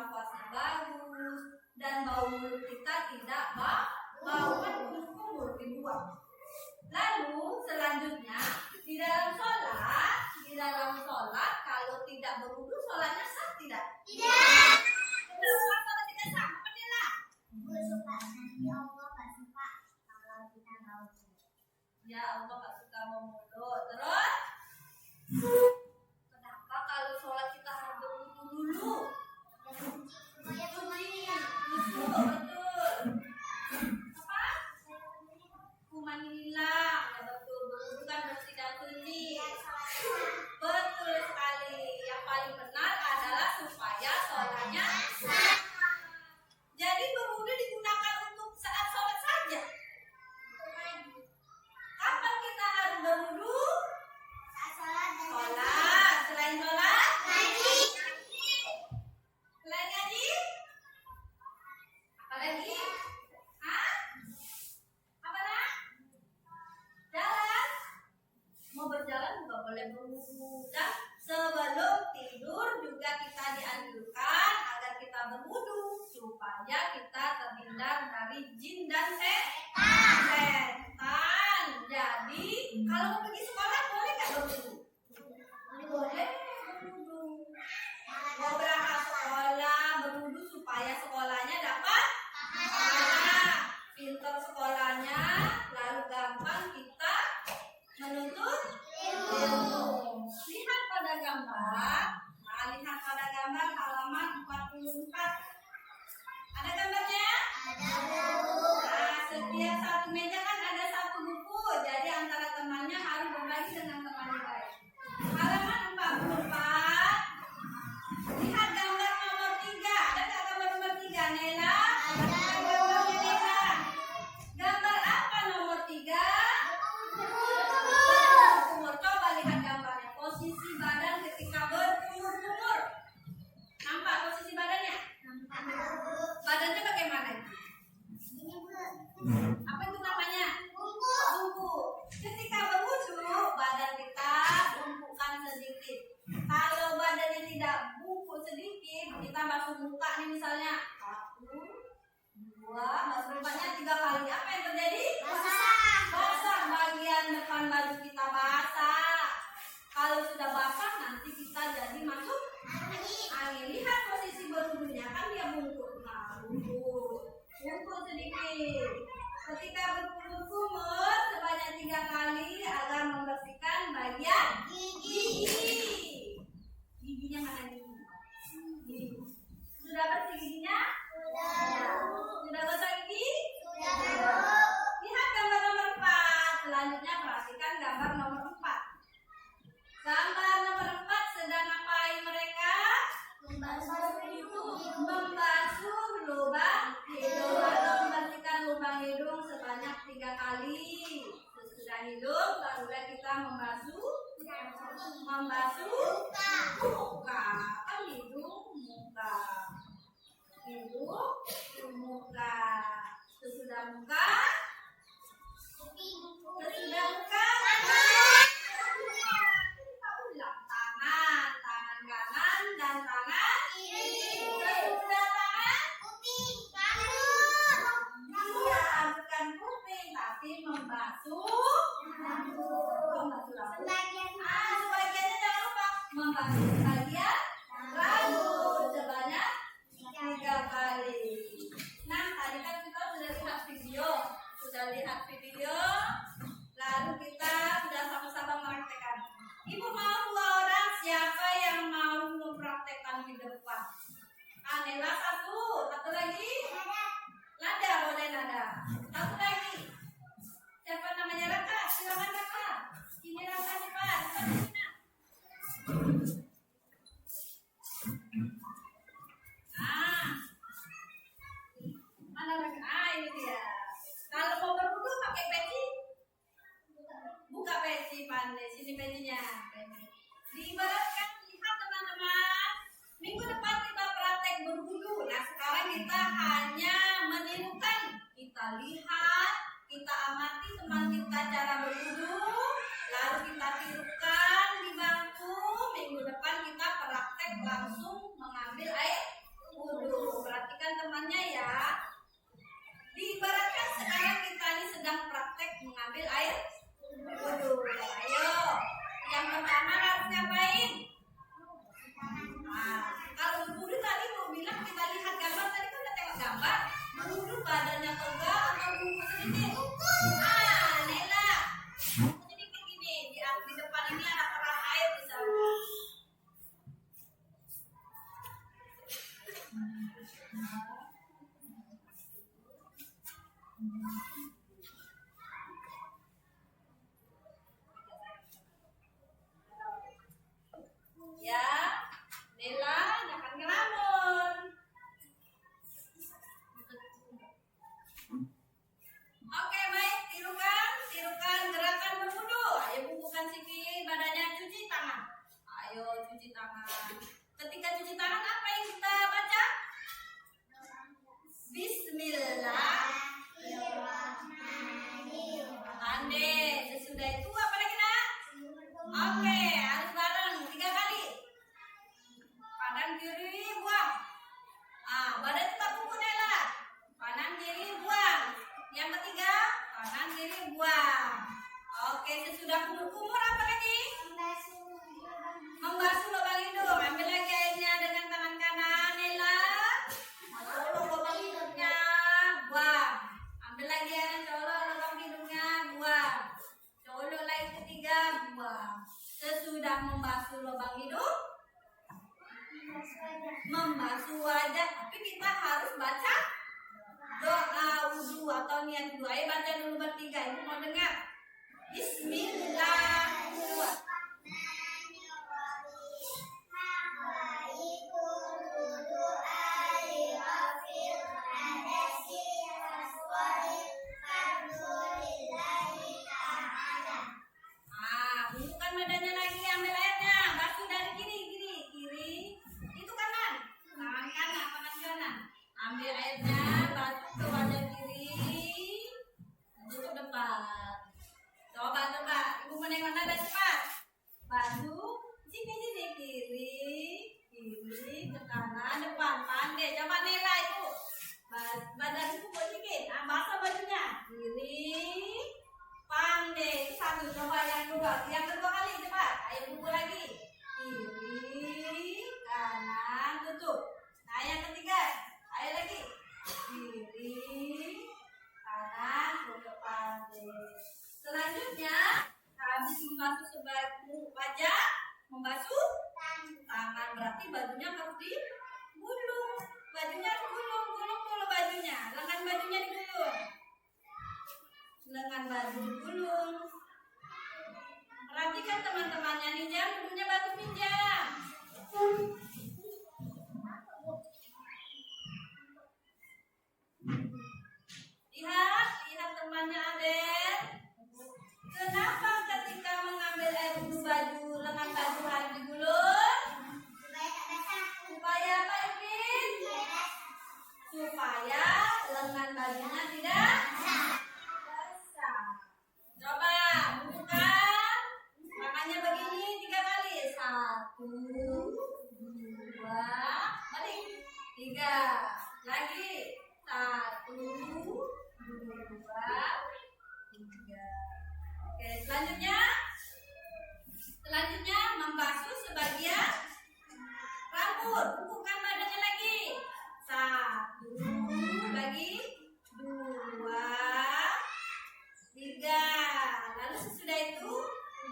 nafasnya bagus, dan bau mulut kita tidak bau kan kumur dibuang. Lalu selanjutnya di dalam sholat kalau tidak berwudu sholatnya sah tidak? Tidak. Kenapa sholat tidak sah? Penila. Nanti Allah gak suka kalau kita mau. Ya Allah gak suka memulut. Terus? Kenapa kalau sholat kita harus berwudu dulu? Supaya Betul. Apa? Kuman hilang. Ya betul. Berwudu kan bersih dan suci. Betul sekali. Yang paling benar adalah supaya sholatnya sah. Jadi berwudu digunakan untuk saat sholat saja. Kapan kita harus berwudu? Sholat. Selain sholat? Selain ngaji? Apa lagi? Hah? Apa nak? Jalan? Mau berjalan juga boleh berwudu. Dan sebelum tidur juga kita dianjurkan agar kita berwudu supaya kita terhindar dari jin dan setan. Jadi kalau mau pergi sekolah boleh nggak berwudu? Boleh berwudu. Mau berangkat sekolah berwudu supaya sekolahnya dapat pahala. Pintar sekolahnya, lalu gampang kita menuntut ilmu. Lihat pada gambar. Nah, lihat pada gambar halaman 44. Ada gambarnya? Nah, setiap satu meja kan ada satu buku. Jadi antara temannya harus berbagi dengan temannya lain. Halaman 44. Lihat gambar nomor 3. Ada nggak gambar nomor 3, Nela? Ada gambarnya, Nela. Gambar apa nomor 3? Berkumur. Coba lihat gambarnya. Posisi badan ketika berkumur-kumur. Nampak posisi badannya? Badannya bagaimana? Apa itu namanya? Bungkuk. Ketika berwudu, badan kita bungkukkan sedikit. Kalau badannya tidak bungkuk sedikit, kita basuh muka nih misalnya. 1, 2, basuh mukanya 3 kali. Apa yang terjadi? Basah. Bagian depan baju kita basah. Kalau sudah basah nanti kita jadi masuk angin. Lihat posisi berwudunya kan dia bungkuk. Nah, bungkuk sedikit. Ketika berkumur sebanyak 3 kali agar membersihkan bagian gigi. Giginya mana gigi? Sudah bersih giginya? Sudah gosok gigi? Lihat gambar nomor 4. Selanjutnya perhatikan gambar nomor 4. Gambar nomor 4 sedang ngapain mereka? Membasuh lubang hidung atau membersihkan lubang hidung sebanyak 3 kali. Sesudah hidung barulah kita membasuh muka. Kan hidung, muka. Hidung, muka. Sesudah muka. Kita ulang tangan kanan dan tangan kiri. Sesudah tangan bukan kuping tapi membasuh sebagiannya jangan lupa membasuh bagian rambut sebanyak 3 kali. Nah, tadi kan kita sudah lihat video, lalu kita sudah sama-sama mempraktekkan. Ibu mau 2 orang, siapa yang mau mempraktekkan di depan? Anela 1 lagi? Nada, boleh Nada. 1 lagi. Siapa namanya Raka? Silakan Raka. Ini Raka cepat. Mana Raka? Ini dia. Kalau mau berwudu pakai peci, buka peci pandai. Sini pecinya. Diibaratkan, lihat teman-teman. Minggu depan kita praktek berwudu. Nah sekarang kita hanya menirukan. Kita pas ngapain? Nah, kalau berwudu tadi mau bilang kita lihat gambar tadi kan udah tengok gambar. Berwudu badannya tegak atau bungkus sedikit? Nela. Bungkus sedikit gini. Di depan ini ada keran air misalnya. Ya, Nela jangan ngelamun. Oke, baik, tirukan gerakan berwudu. Ayo bungkukan sini badannya, cuci tangan. Ayo cuci tangan. Ketika cuci tangan apa yang kita baca? Bismillah. Pandai. Sesudah itu apa lagi nak? Oke, harus bareng 3 kali. Kanan kiri buang. Badan tetap bungkuk Nela. Kanan kiri buang. Yang ketiga, kanan kiri buang. Oke, sesudah kumur-kumur apa lagi? Membasuh lubang hidung. Ambil lagi airnya dengan tangan kanan Nela. Colok lubang hidungnya, buang. Ambil lagi airnya, colok lubang hidungnya, buang. Colok lagi ketiga, buang. Sesudah membasuh lubang hidung, membasuh wajah, tapi kita harus baca doa wudu atau niat wudu. Ayo baca dulu bertiga, ibu mau dengar. Bismillahirrahmanirrahim. Bungkukan badannya lagi, ambil airnya, basuh dari kiri. Itu kanan, tangan kanan. Ambil airnya, basuh ke wajah kiri, tutup depan. Coba, ibu menengok nada cepat. Basuh, sini, kiri, ke kanan, depan, pandai. Coba Nela itu, badan ibu buat sedikit, basah bajunya. Kiri, pandai. Satu, coba yang kedua kali cepat. Ayo bungkuk lagi. Kiri, kanan, tutup. Nah yang ketiga, ayo lagi. Kiri, kanan, tutup pandai. Selanjutnya, habis membasuh sebagian wajah, membasuh tangan, berarti bajunya harus digulung. Bajunya digulung dulu bajunya. Lengan bajunya digulung. Lengan baju digulung. Perhatikan teman-temannya, Ninjam, dulunya bagus Ninjam. Lihat temannya Aden. Kenapa ketika mengambil air wudhu baju, lengan baju harus digulung? Supaya apa, Irvin? Supaya lengan bajunya tidak basah. Coba bukan. Tangannya begini 3 kali. 1, 2, balik. 3. Lagi. 1, 2, 3. Oke, selanjutnya membasuh sebagian rambut. Bungkukan badannya lagi. 1, lagi 2, 3. Lalu sesudah itu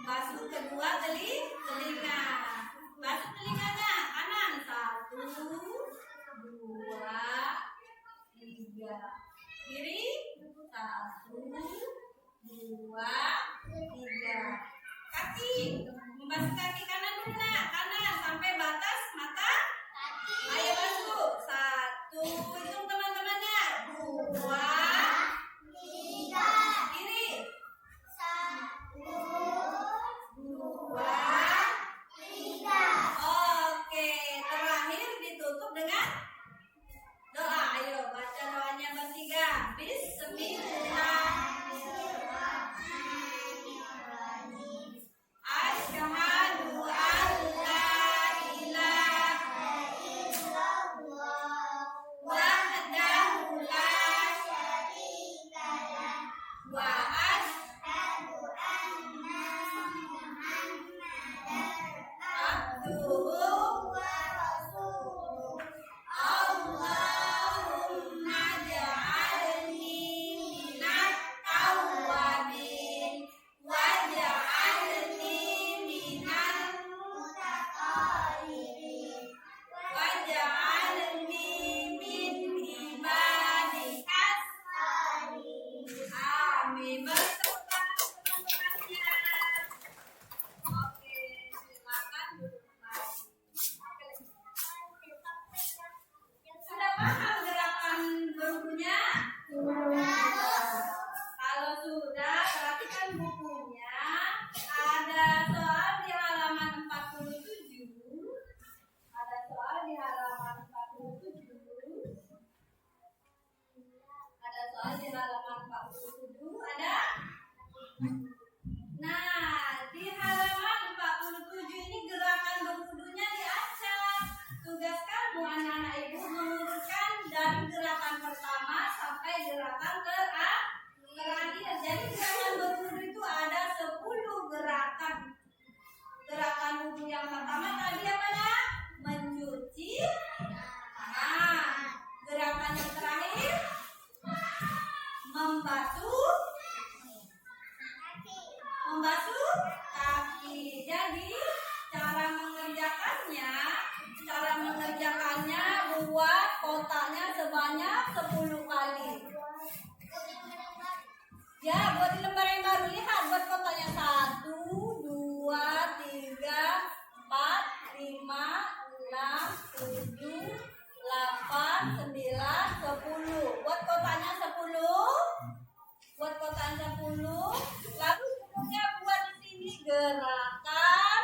basuh kedua telinga. Basuh telinganya kanan. 1, 2, 3. abduhu wa rasuluh. Allahumma ja'alni minat tawwabin waj'alni minal mutatahhirin waj'alni min ibadikas sholihin. Amin. Teman-temannya. Oke, silakan duduk kembali. Sudah paham gerakan berwudunya? Kalau sudah, perhatikan bukunya. Ada soal di halaman 47. Ada soal di halaman 47. Ada soal di halaman 47. Ada? Nah, di halaman 47 ini gerakan berwudunya diacak. Tugas kamu anak-anak ibu mengurutkan dari gerakan pertama sampai gerakan terakhir. Jadi gerakan berwudu itu ada 10 gerakan. Gerakan wudu yang pertama tadi apa ya? Mencuci tangan. Gerakan yang terakhir membasuh kaki. Jadi cara mengerjakannya buat kotaknya sebanyak 10 kali. Ya, buat di lembar yang baru lihat buat kotaknya 1, 2, 3, 4, 5, 6, 7, 8, 9, 10. Buat kotaknya 10. Buat kotaknya 10. Lalu sebelumnya buat di sini gerakan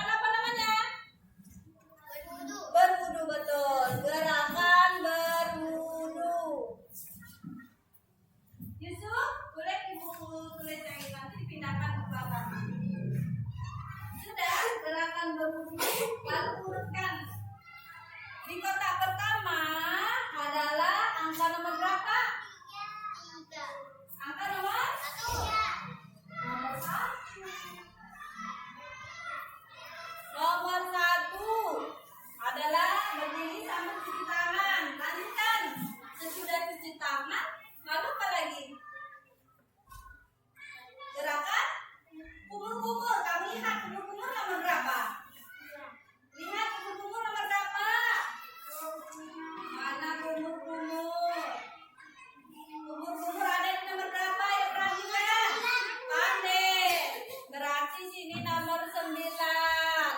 apa namanya? Berwudu, betul. Gerakan berwudu. Yusuf, boleh ibu tulis yang ini nanti dipindahkan ke belakang. Sudah gerakan berwudu, lalu urutkan. Di kotak pertama adalah angka nomor berapa? Angka nomor 1. Nomor 1 adalah berdiri sambil cuci tangan. Lanjutkan. Sesudah cuci tangan, lalu apa lagi? Gerakan kumur-kumur. Kamu lihat kumur-kumur nomor berapa? Lihat kumur-kumur nomor berapa? Mana kumur-kumur? Kumur-kumur ada di nomor berapa ya, perhatikan? Pandai. Berarti sini nomor 9.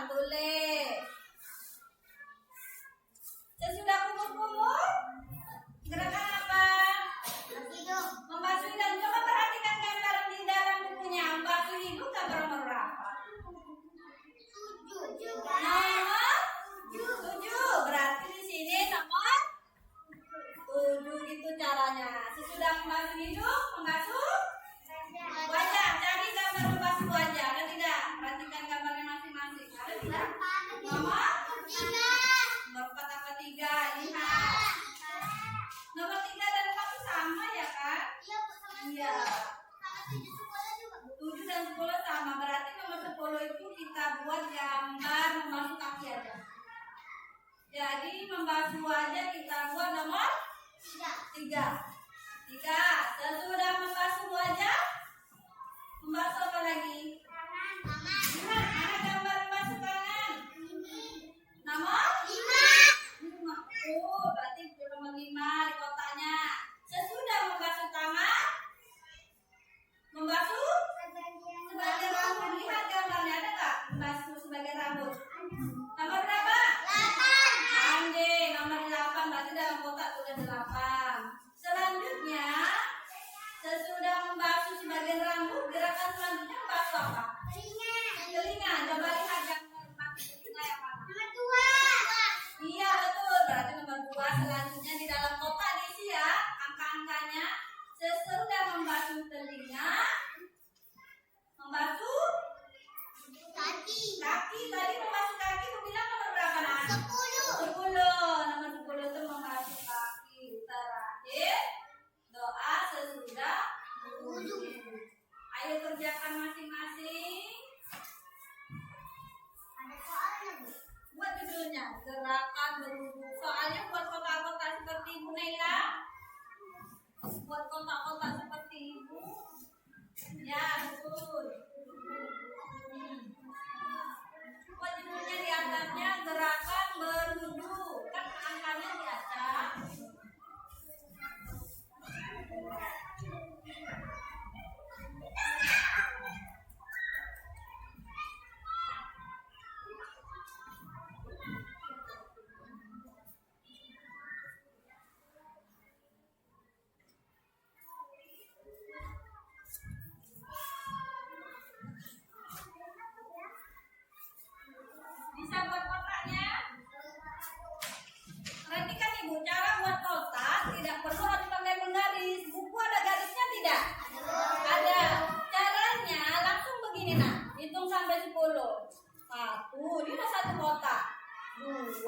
Tulis. Sesudah kumur-kumur, gerakan apa? Membasuh hidung. Coba perhatikan gambar di dalam bukunya. Membasuh hidung gambar nomor berapa? 7. Nomor 7. Berarti di sini nomor 7 gitu caranya. Sesudah membasuh hidung, membasuh wajah. Cari gambar membasuh wajah. Ada tidak? Perhatikan gambarnya masing-masing. Ada tidak? Nomor 4 apa 3? Lihat. Nomor 3 dan 4 itu sama ya kan? Iya. 7 dan 10 sama. Berarti nomor 10 itu kita buat gambar membasuh kaki aja. Jadi membasuh wajah kita buat nomor 3. Sesudah membasuh wajah, membasuh apa lagi? Lihat, mana gambar membasuh tangan? Nomor 5. Oh, berarti nomor 5 di kotaknya. Sesudah membasuh tangan, membasuh sebagian rambut. Lihat gambarnya, ada nggak? Membasuh sebagian rambut. Nomor berapa? 8. Ande, nomor 8. Berarti dalam kotak tulis 8. Selanjutnya, sesudah membasuh sebagian rambut, gerakan selanjutnya membasuh apa? Telinga. Coba lihat gambar membasuh telinga yang mana? Nomor 2. Iya, betul. Berarti nomor 2. Selanjutnya di dalam kotak diisi ya angka-angkanya. Sesudah membasuh telinga, membasuh kaki. Tadi membasuh kaki aku bilang nomor berapa, Nak? 10. Nomor 10 itu membasuh kaki. Terakhir doa sesudah wudu. Ayo kerjakan masing-masing. 2, 3,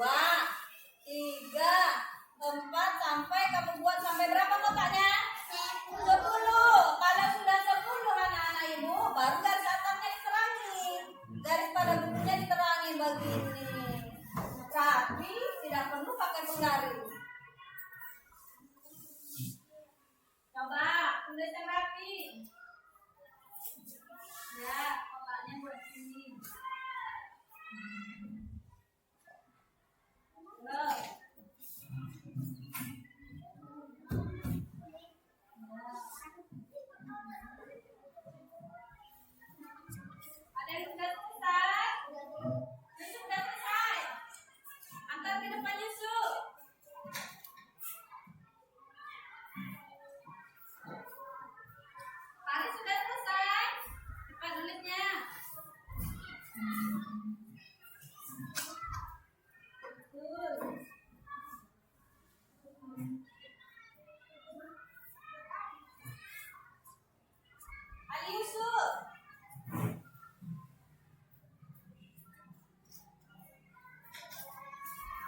4 sampai kamu buat sampai berapa kotaknya? 10. Kalau sudah 10 anak-anak ibu, baru garis atasnya diterangi. Garis pada bukunya diterangi begini. Rapi, tidak perlu pakai penggaris. Coba tulis yang rapi. Ya, kotaknya buat sini. Loh. Ada yang sudah selesai? Yang sudah selesai. Antar ke depan Yusuf. Hari sudah selesai. Cepat nulisnya. Betul. Ali Yusuf.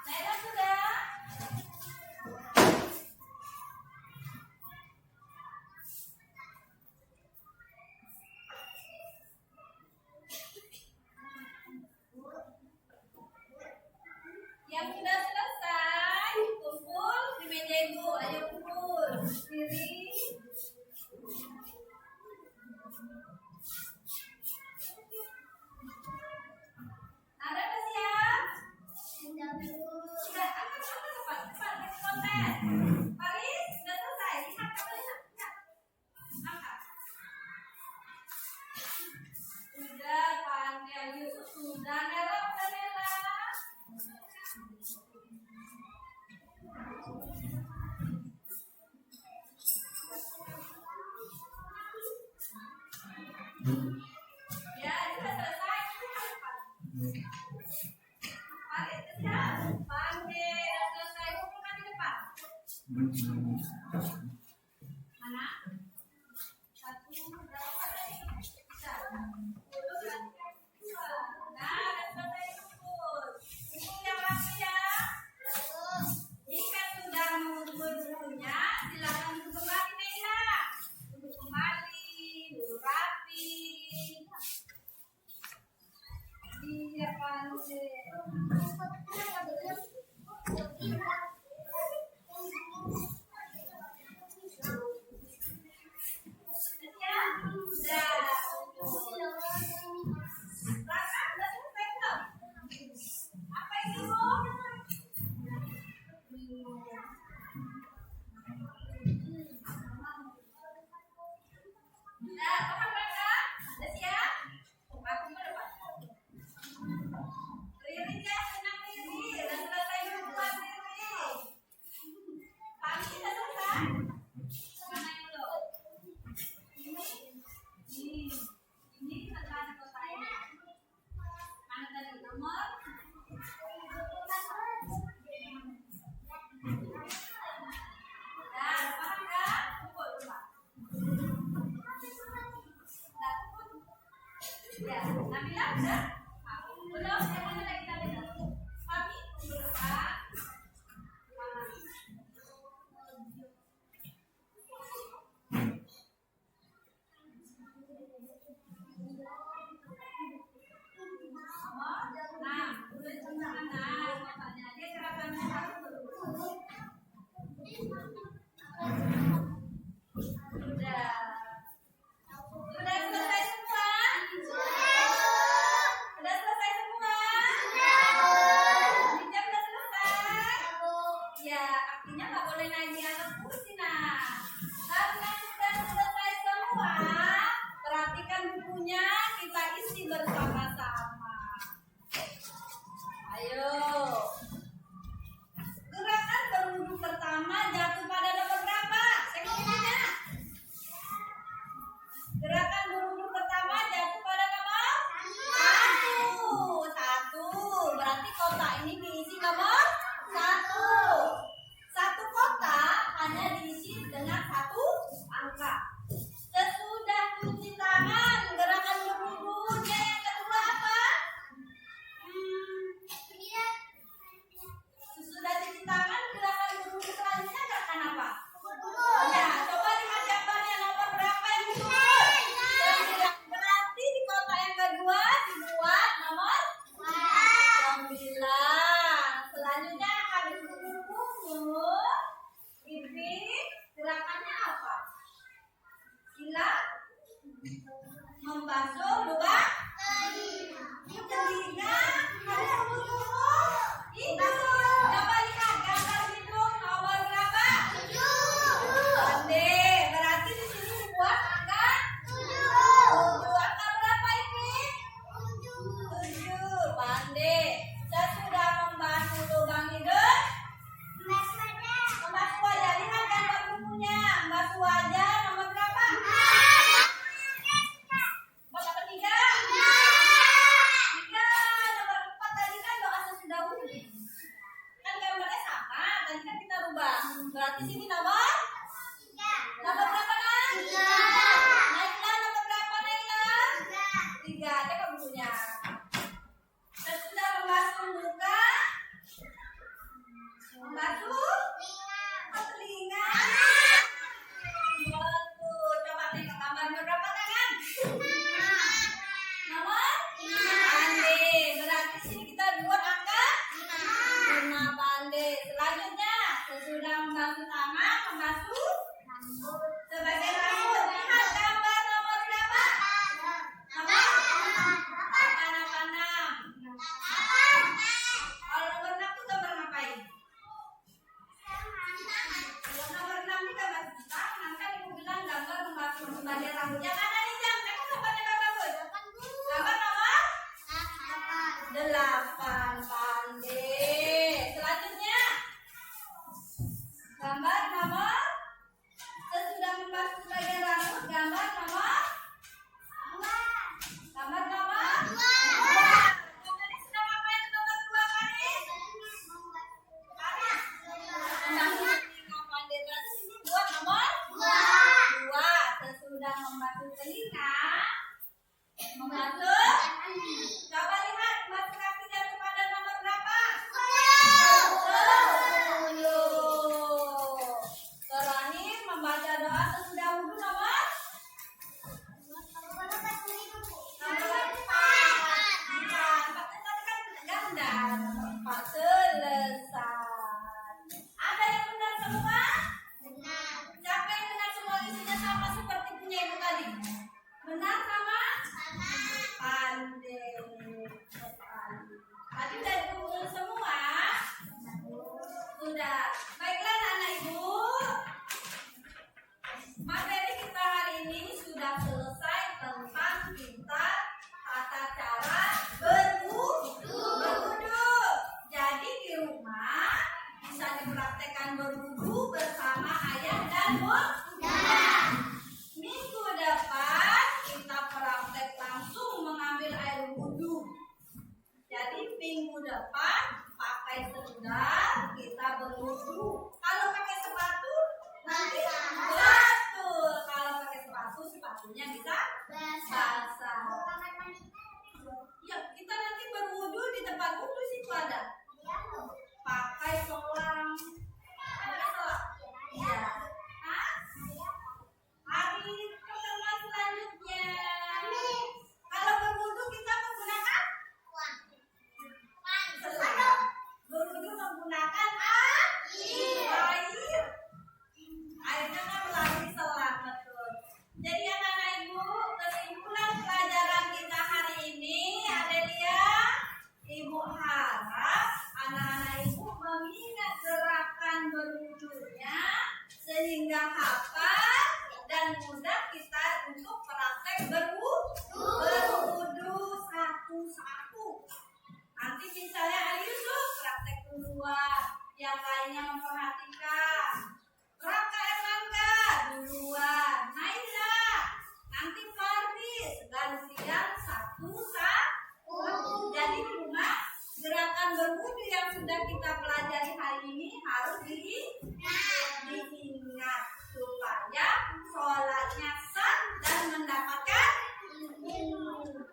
Naila sudah? Yang sudah selesai, kumpul di meja ibu. Ayo kumpul. Diri. Ada yang siap? Sudah, angkat cepat, cepat, kasih konten. Paris, sudah selesai. Lihat, coba lihat. Angkat. Sudah, pandai Yusuf. Sudah, Nela, udah Nela. Ya, sudah selesai. Paris, sudah. Pandai, sudah selesai. Kumpulkan di depan. Mana? 1, berapa? Bisa. Nah, sudah selesai kumpul. Kumpul yang rapi ya. Jika sudah mengumpul bukunya, silakan duduk kembali Neila. Duduk kembali, duduk rapi. Iya pandai. Ya, Nabila udah? Belum, yang mana lagi Nabila? Kami tunggu depan. Nah, udah mana? Makanya dia gerakannya harus Sudah. Sudah selesai semua? Sudah selesai semua? Ini jam sudah selesai? Ya, artinya nggak boleh naik di atas kursi nah. Karena sudah selesai semua, perhatikan bukunya, kita isi bersama-sama. Ayo. Gerakan berwudu pertama jatuh pada nomor berapa? Sekundernya. Gerakan berwudu pertama jatuh pada nomor 1. 1. Berarti kotak ini diisi nomor 1. Satu kotak hanya diisi dengan 1 angka. Sesudah cuci tangan, gerakan berwudunya yang kedua apa? di sini nomor? Nomor berapa, Nak? Naila, nomor berapa, Naila? 3. Coba bukunya. Sesudah membasuh muka, membasuh telinga. Betul. Coba tengok gambar berapa tangan? Nomor? Pandai. Berarti sini kita buat angka 5 pandai. Selanjutnya, sesudah membasuh tangan, membasuh sebagai rambut. Lihat gambar nomor berapa? Nomor 6. Kalau nomor 6 itu gambar ngapain? Kalau nomor 6 itu gambar tangan, kan ibu bilang gambar membasuh sebagai rambut. Yang ada nih jam, tengok gambarnya Bapak Bud. Gambar nomor 8 pandai. Selanjutnya, gambar nomor sesudah membasuh sebagai rambut, gambar nomor 2. Gambar nomor 2. Kamu sedang ngapain nomor 2, Karis? Karis? Membasuh telinga pandai. Berarti sini buat nomor 2. Sesudah membasuh telinga, membasuh. Coba lihat membasuh kaki jatuh pada nomor berapa? 10. Terakhir membaca doa sesudah wudhu nomor? Nomor 4. 4 tadi kan ganda. Nomor 4 selesai. Ada yang benar semua? Siapa yang benar semua isinya sama seperti punya ibu tadi? Benar sama? Pandai. Tadi udah dikumpul semua? Sudah. Baiklah anak ibu. Materi kita hari ini sudah selesai tentang kita tata cara berwudu. Jadi di rumah bisa dipraktekkan berwudu bersama ayah dan bunda. Minggu depan kita praktek langsung mengambil air wudu. Jadi minggu depan pakai sendal kita berwudu. Kalau pakai sepatu nanti betul. Kalau pakai sepatu sepatunya bisa basah. Ya kita nanti berwudu di tempat wudu situ ada. Pakai selang. Pakai selang. Iya. Hah? Hari pertemuan selanjutnya. Kalau berwudu kita menggunakan selang. Berwudu menggunakan air. Airnya kan melalui selang, betul. Jadi anak-anak ibu, kesimpulan pelajaran kita hari ini, Adelia, ibu harap anak-anak ibu mengingat gerakan berwudunya sehingga hafal dan mudah kita untuk praktek berwudu satu-satu. Nanti misalnya ayo Yusuf praktek duluan, yang lainnya memperhatikan. Raka Erlangga duluan, Naila, nanti Faris, gantian satu-satu. Jadi di rumah gerakan berwudu yang sudah kita pelajari hari ini harus diingat supaya sholatnya sah dan mendapatkan.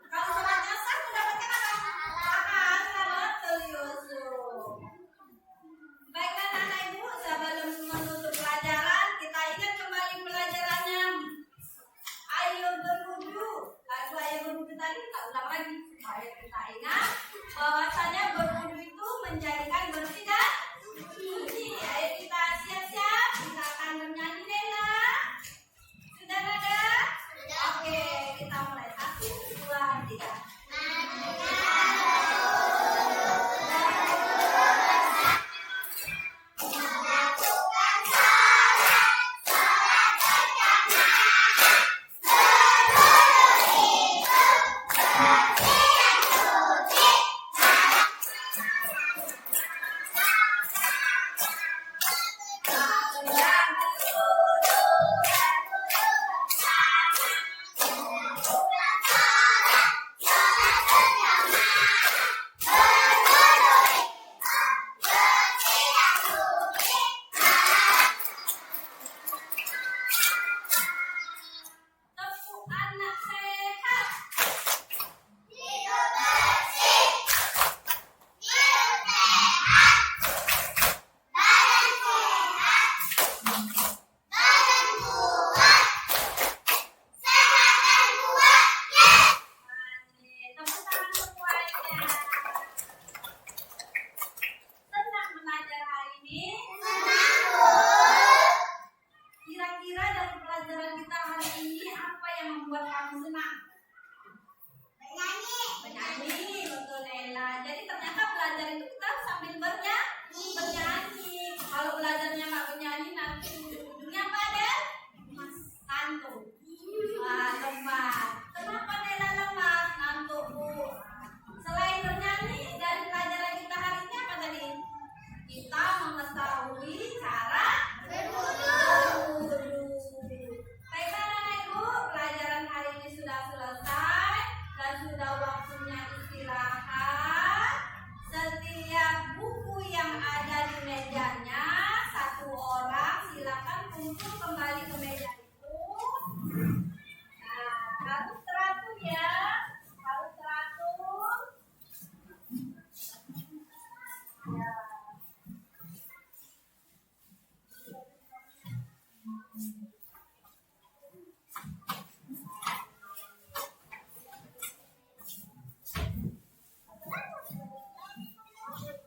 Kalau sholatnya sah mendapatkan apa? Pahala, betul Yusuf. Baiklah anak ibu, sebelum menutup pelajaran, kita ingat kembali pelajarannya. Ayo berwudu. Lagu ayo berwudu tadi kita ulang lagi supaya kita ingat bahwasanya berwudu itu menjadikan bersih dan suci. Ayo kita siap-siap, kita akan bernyanyi Nela. Sudah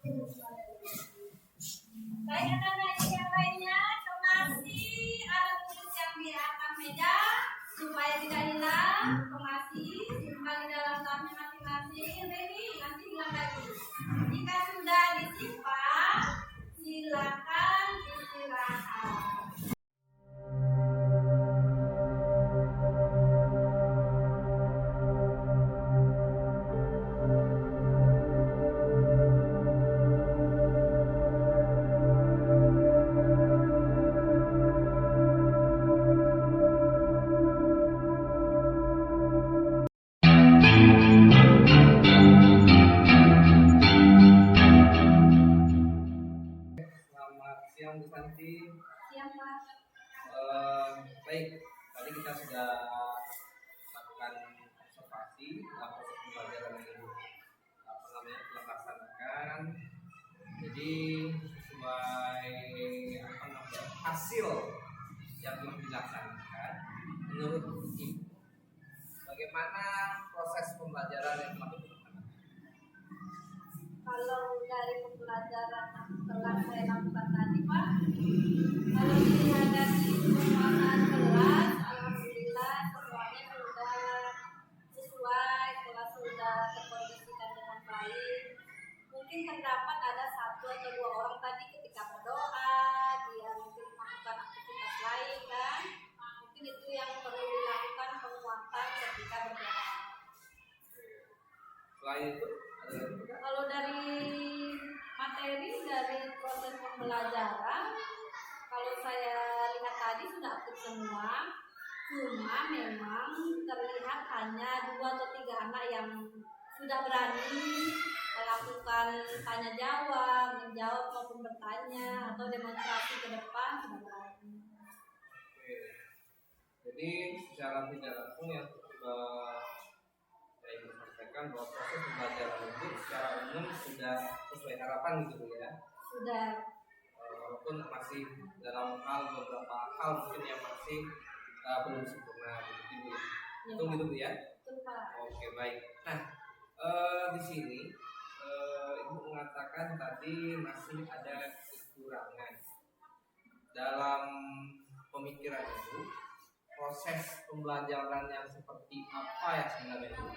Baik anak-anak yang lainnya, kemasi alat tulis yang di atas meja supaya tidak hilang. Kemasi simpan di dalam tasnya masing-masing. Ready? Nanti hilang lagi. Jika sudah disimpan, silakan istirahat. Selamat siang Bu Santi. Siap, Pak. Baik, tadi kita sudah melakukan observasi dalam proses pembelajaran yang Ibu telah laksanakan. Jadi sesuai hasil yang telah dilaksanakan, menurut Ibu, bagaimana proses pembelajaran yang telah dilaksanakan? Kalau dari pembelajaran yang telah saya lakukan tadi, Pak, kalau dilihat dari penguasaan kelas, alhamdulillah semuanya sudah sesuai, kelas sudah terkondisikan dengan baik. Mungkin terdapat ada 1 atau 2 orang tadi ketika berdoa, dia mungkin melakukan aktivitas lain kan. Mungkin itu yang perlu dilakukan penguatan ketika berdoa. Selain itu, ada lagi tidak? Kalau dari materi, dari proses pembelajaran, kalau saya lihat tadi sudah aktif semua, cuma memang terlihat hanya 2 atau 3 anak yang sudah berani melakukan tanya jawab, menjawab maupun bertanya atau demonstrasi ke depan sudah berani. Oke. Jadi secara tidak langsung yang saya ingin sampaikan bahwa proses pembelajaran itu secara umum sudah sesuai harapan gitu ya. Sudah. Walaupun masih dalam beberapa hal mungkin yang masih belum sempurna begitu ya. Ya, Betul Pak. gitu Bu ya. Betul, Pak. Oke, baik. Nah, di sini Ibu mengatakan tadi masih ada kekurangan dalam pemikiran Ibu. Proses pembelajaran yang seperti apa ya sebenarnya Ibu?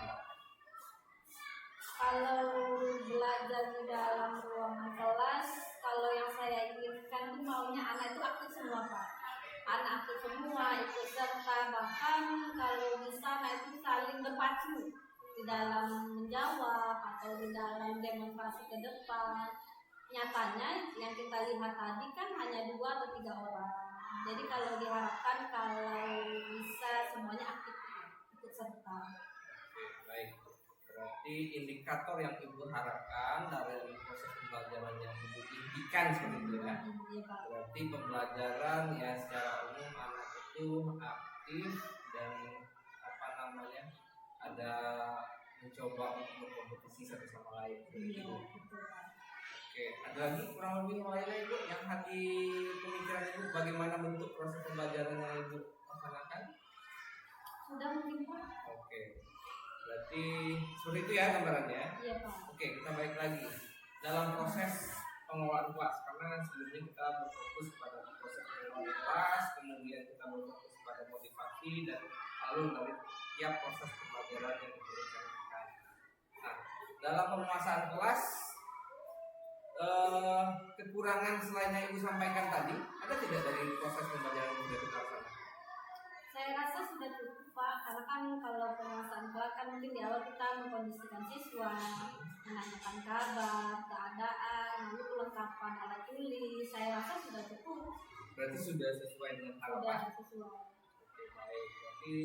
Kalau belajar di dalam ruangan kelas, kalau yang saya inginkan itu maunya anak itu aktif semua, Pak. Anak aktif semua, ikut serta, bahkan kalau di sana itu saling berpacu di dalam menjawab atau di dalam demonstrasi ke depan. Nyatanya yang kita lihat tadi kan hanya 2 atau 3 orang. Jadi kalau diharapkan kalau bisa semuanya aktif ikut serta. Baik. Berarti indikator yang Ibu harapkan dari proses pembelajaran yang Ibu impikan seperti itu ya. Iya, Pak. Berarti pembelajaran ya secara umum anak itu aktif dan ada mencoba untuk berkompetisi satu sama lain. Iya, betul, Pak. Oke, ada lagi kurang lebih lainnya Ibu yang hati pemikiran Ibu bagaimana bentuk proses pembelajaran yang Ibu laksanakan? Sudah mungkin, Pak? Oke, berarti seperti itu ya gambarannya. Iya, Pak. Oke, kita balik lagi dalam proses pengelolaan kelas karena sebelumnya kita berfokus pada proses pengelolaan kelas, kemudian kita berfokus pada motivasi dan lalu dari tiap proses pembelajaran yang direncanakan. Nah, dalam penguasaan kelas, kekurangan selain yang Ibu sampaikan tadi, ada tidak dari proses pembelajaran yang sudah kita laksanakan? Saya rasa sudah cukup, Pak, karena kan kalau penguasaan kelas kan mungkin di awal kita mengkondisikan siswa, menanyakan kabar, keadaan, lalu kelengkapan alat tulis. Saya rasa sudah cukup. Berarti sudah sesuai dengan harapan. Sudah sesuai. Oke, baik. Berarti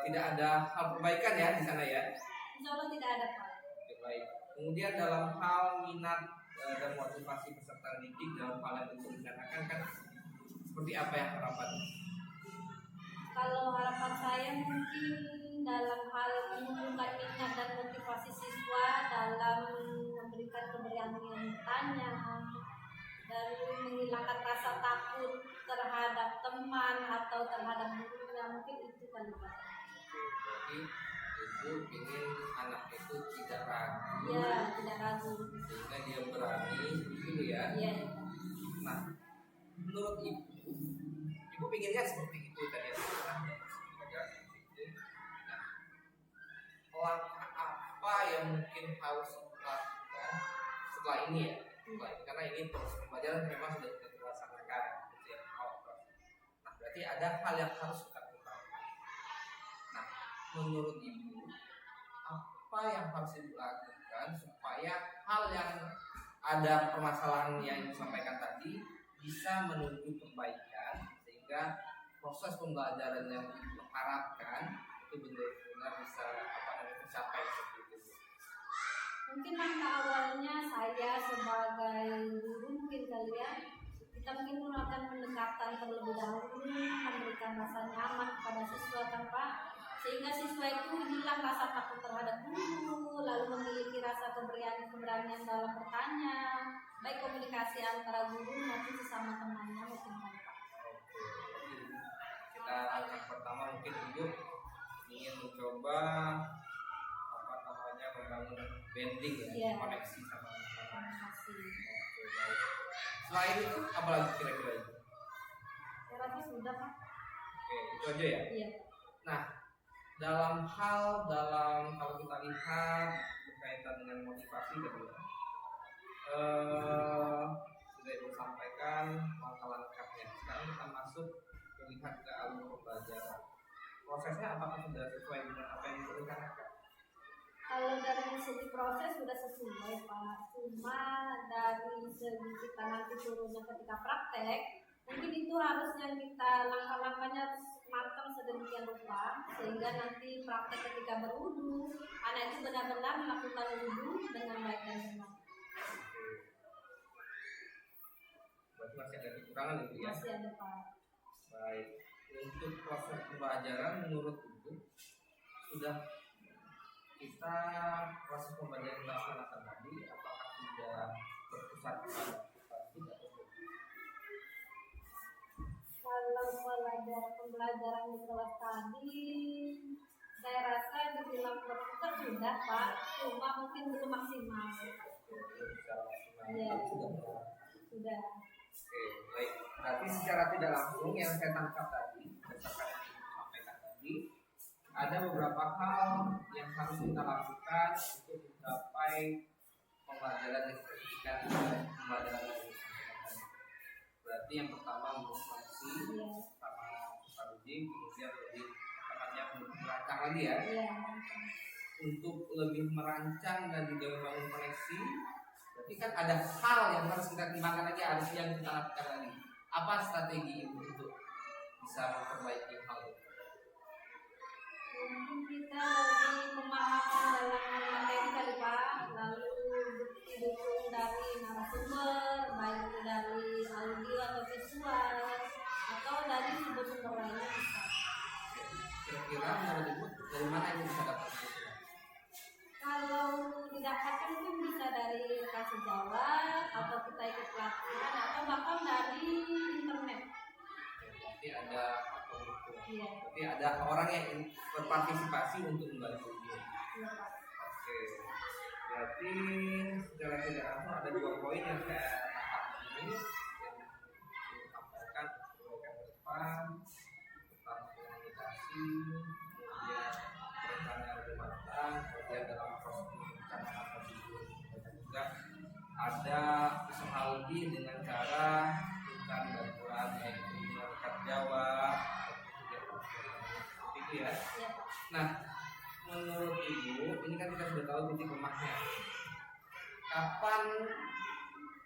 tidak ada hal perbaikan ya di sana ya? Insya Allah tidak ada, Pak. Oke, baik. Kemudian dalam hal minat dan motivasi peserta didik dalam hal yang itu direncanakan kan seperti apa yang harapan? Kalau harapan saya mungkin dalam hal menumbuhkan minat dan motivasi siswa dalam memberikan keberanian bertanya dan menghilangkan rasa takut terhadap teman atau terhadap gurunya, mungkin itu kan, Pak. Berarti Ibu ingin anak itu tidak ragu, Ya, tidak ragu. sehingga dia ulangi dulu ya. Iya. Nah, menurut ibu pikirnya seperti itu tadi ya. Nah, langkah apa yang mungkin harus dilakukan setelah ini ya? Karena ini proses pembelajaran memang sudah kita laksanakan gitu ya. Nah, berarti ada hal yang harus kita ketahui. Nah, menurut ibu apa yang harus dilakukan supaya hal yang ada permasalahan yang disampaikan tadi bisa menuju perbaikan sehingga proses pembelajaran yang ibu harapkan itu benar-benar bisa tercapai seperti itu. Mungkin langkah awalnya saya sebagai guru mungkin kalian kita mungkin akan pendekatan terlebih dahulu, memberikan rasa nyaman kepada siswa kan Pak, sehingga siswa itu hilang rasa takut terhadap guru, lalu memiliki rasa keberanian dalam bertanya, baik komunikasi antara guru maupun sesama temannya mungkin kan Pak. Kita langkah pertama mungkin ibu ingin mencoba membangun bonding ya, koneksi sama anak-anak. Selain itu apa lagi kira-kira itu? Saya rasa sudah Pak. Oke, itu aja ya. Iya. Nah, dalam kalau kita lihat berkaitan dengan motivasi tadi ya, sudah ibu sampaikan langkah-langkahnya. Sekarang kita masuk melihat ke alur pembelajaran. Prosesnya apakah sudah sesuai dengan apa yang direncanakan? Kalau dari segi proses sudah sesuai Pak, cuma dari segi kita nanti turunnya ketika praktek, mungkin itu harusnya kita langkah-langkahnya matang sedemikian rupa sehingga nanti praktek ketika berwudu, anak itu benar-benar melakukan wudu dengan baik dan benar. Berarti masih ada kekurangan itu ya? Masih ada Pak. Baik, untuk proses pembelajaran menurut ibu sudah kita proses pembelajaran yang dilaksanakan tadi apakah sudah berpusat pada substansi atau belum? Kalau pembelajaran di kelas tadi, saya rasa dibilang berpusat sudah Pak, cuma mungkin belum maksimal. Iya, sudah. Oke, baik. Berarti secara tidak langsung yang saya tangkap tadi, berdasarkan yang disampaikan tadi, ada beberapa hal yang harus kita lakukan untuk mencapai pembelajaran yang signifikan dan pembelajaran yang disampaikan. Berarti yang pertama motivasi sama strategi, kemudian lebih merancang lagi ya. Untuk lebih merancang dan juga membangun koneksi, berarti kan ada hal yang harus kita kembangkan lagi, harus yang kita lakukan lagi. Apa strategi untuk bisa memperbaiki hal itu? Mungkin kita lebih pemahaman dalam materi kali Pak, lalu didukung dari narasumber, baik itu dari audio atau visual, atau dari sumber-sumber lainnya bisa. Kira-kira menurut ibu dari mana yang bisa dapat itu? Kalau didapatkan mungkin bisa dari kasih jawab, atau kita ikut pelatihan, atau bahkan dari internet. Berarti ada Iya. Berarti ada orang yang berpartisipasi untuk membantu dia. Iya Pak. Oke. Berarti secara tidak langsung ada 2 poin yang saya tangkap ini yang disampaikan perbaikan ke depan tentang komunikasi, kemudian perencanaan yang lebih matang, kemudian dalam proses perencanaan dan juga ada usaha lebih dengan cara mencari bantuan yaitu melakukan jawab itu ya. Nah, menurut ibu ini kan kita sudah tahu titik lemahnya. Kapan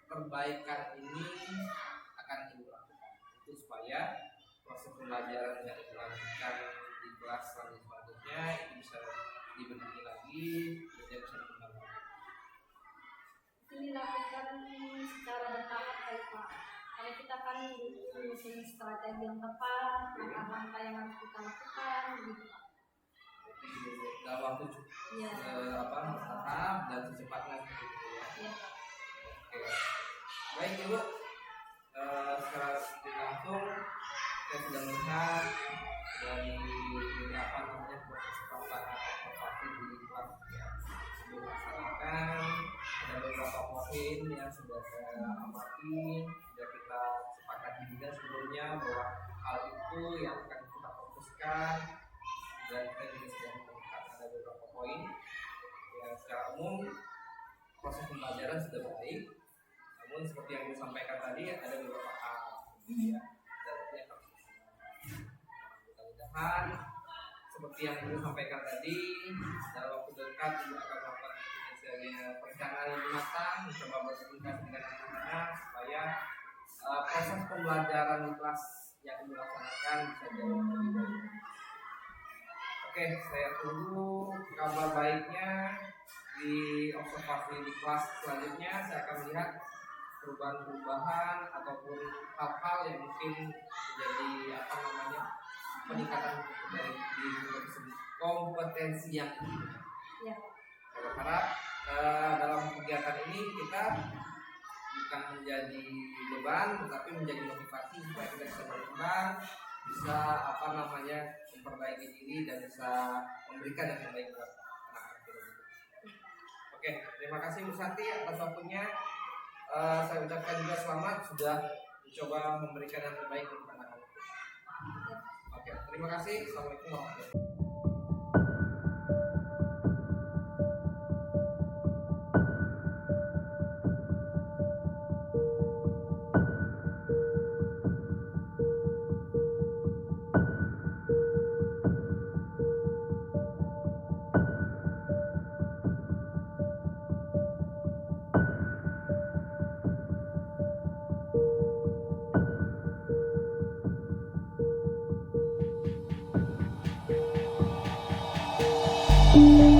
perbaikan ini akan ibu lakukan? Itu supaya proses pembelajaran yang dilakukan di kelas selanjutnya itu bisa dibenahi lagi, kemudian bisa dikembangkan. Itu dilakukan secara bertahap Pak. Kalau kita kan butuh menyusun strategi yang tepat, langkah-langkah yang harus kita lakukan, gitu Pak. Jadi dalam waktu bertahap dan secepatnya seperti itu ya. Iya. Oke. Baik ibu, secara langsung saya sudah melihat dari proses pelaksanaan observasi di kelas yang dilaksanakan ada beberapa beberapa poin yang sudah saya amati, sudah kita sepakati juga sebelumnya bahwa hal itu yang akan kita fokuskan, dan kita juga sudah menemukan ada beberapa poin. Ya, secara umum proses pembelajaran sudah baik, namun seperti yang disampaikan tadi ada beberapa hal ya, dan yang harus mudah-mudahan seperti yang disampaikan tadi dalam waktu dekat Ibu akan melakukan perencanaan yang matang, mencoba berkomunikasi dengan anak-anak supaya proses pembelajaran di kelas yang dilaksanakan bisa jauh lebih baik. Oke, saya tunggu kabar baiknya di observasi di kelas selanjutnya. Saya akan melihat perubahan-perubahan ataupun hal-hal yang mungkin menjadi peningkatan dari kompetensi yang Ya. saya berharap dalam kegiatan ini kita bukan menjadi beban, tetapi menjadi motivasi supaya kita bisa berkembang, bisa memperbaiki diri dan bisa memberikan yang terbaik buat anak-anak kita. Oke, terima kasih Bu Santi atas waktunya. Saya ucapkan juga selamat sudah mencoba memberikan yang terbaik untuk anak-anak. Oke, terima kasih. Assalamualaikum warahmatullahi wabarakatuh. Thank you.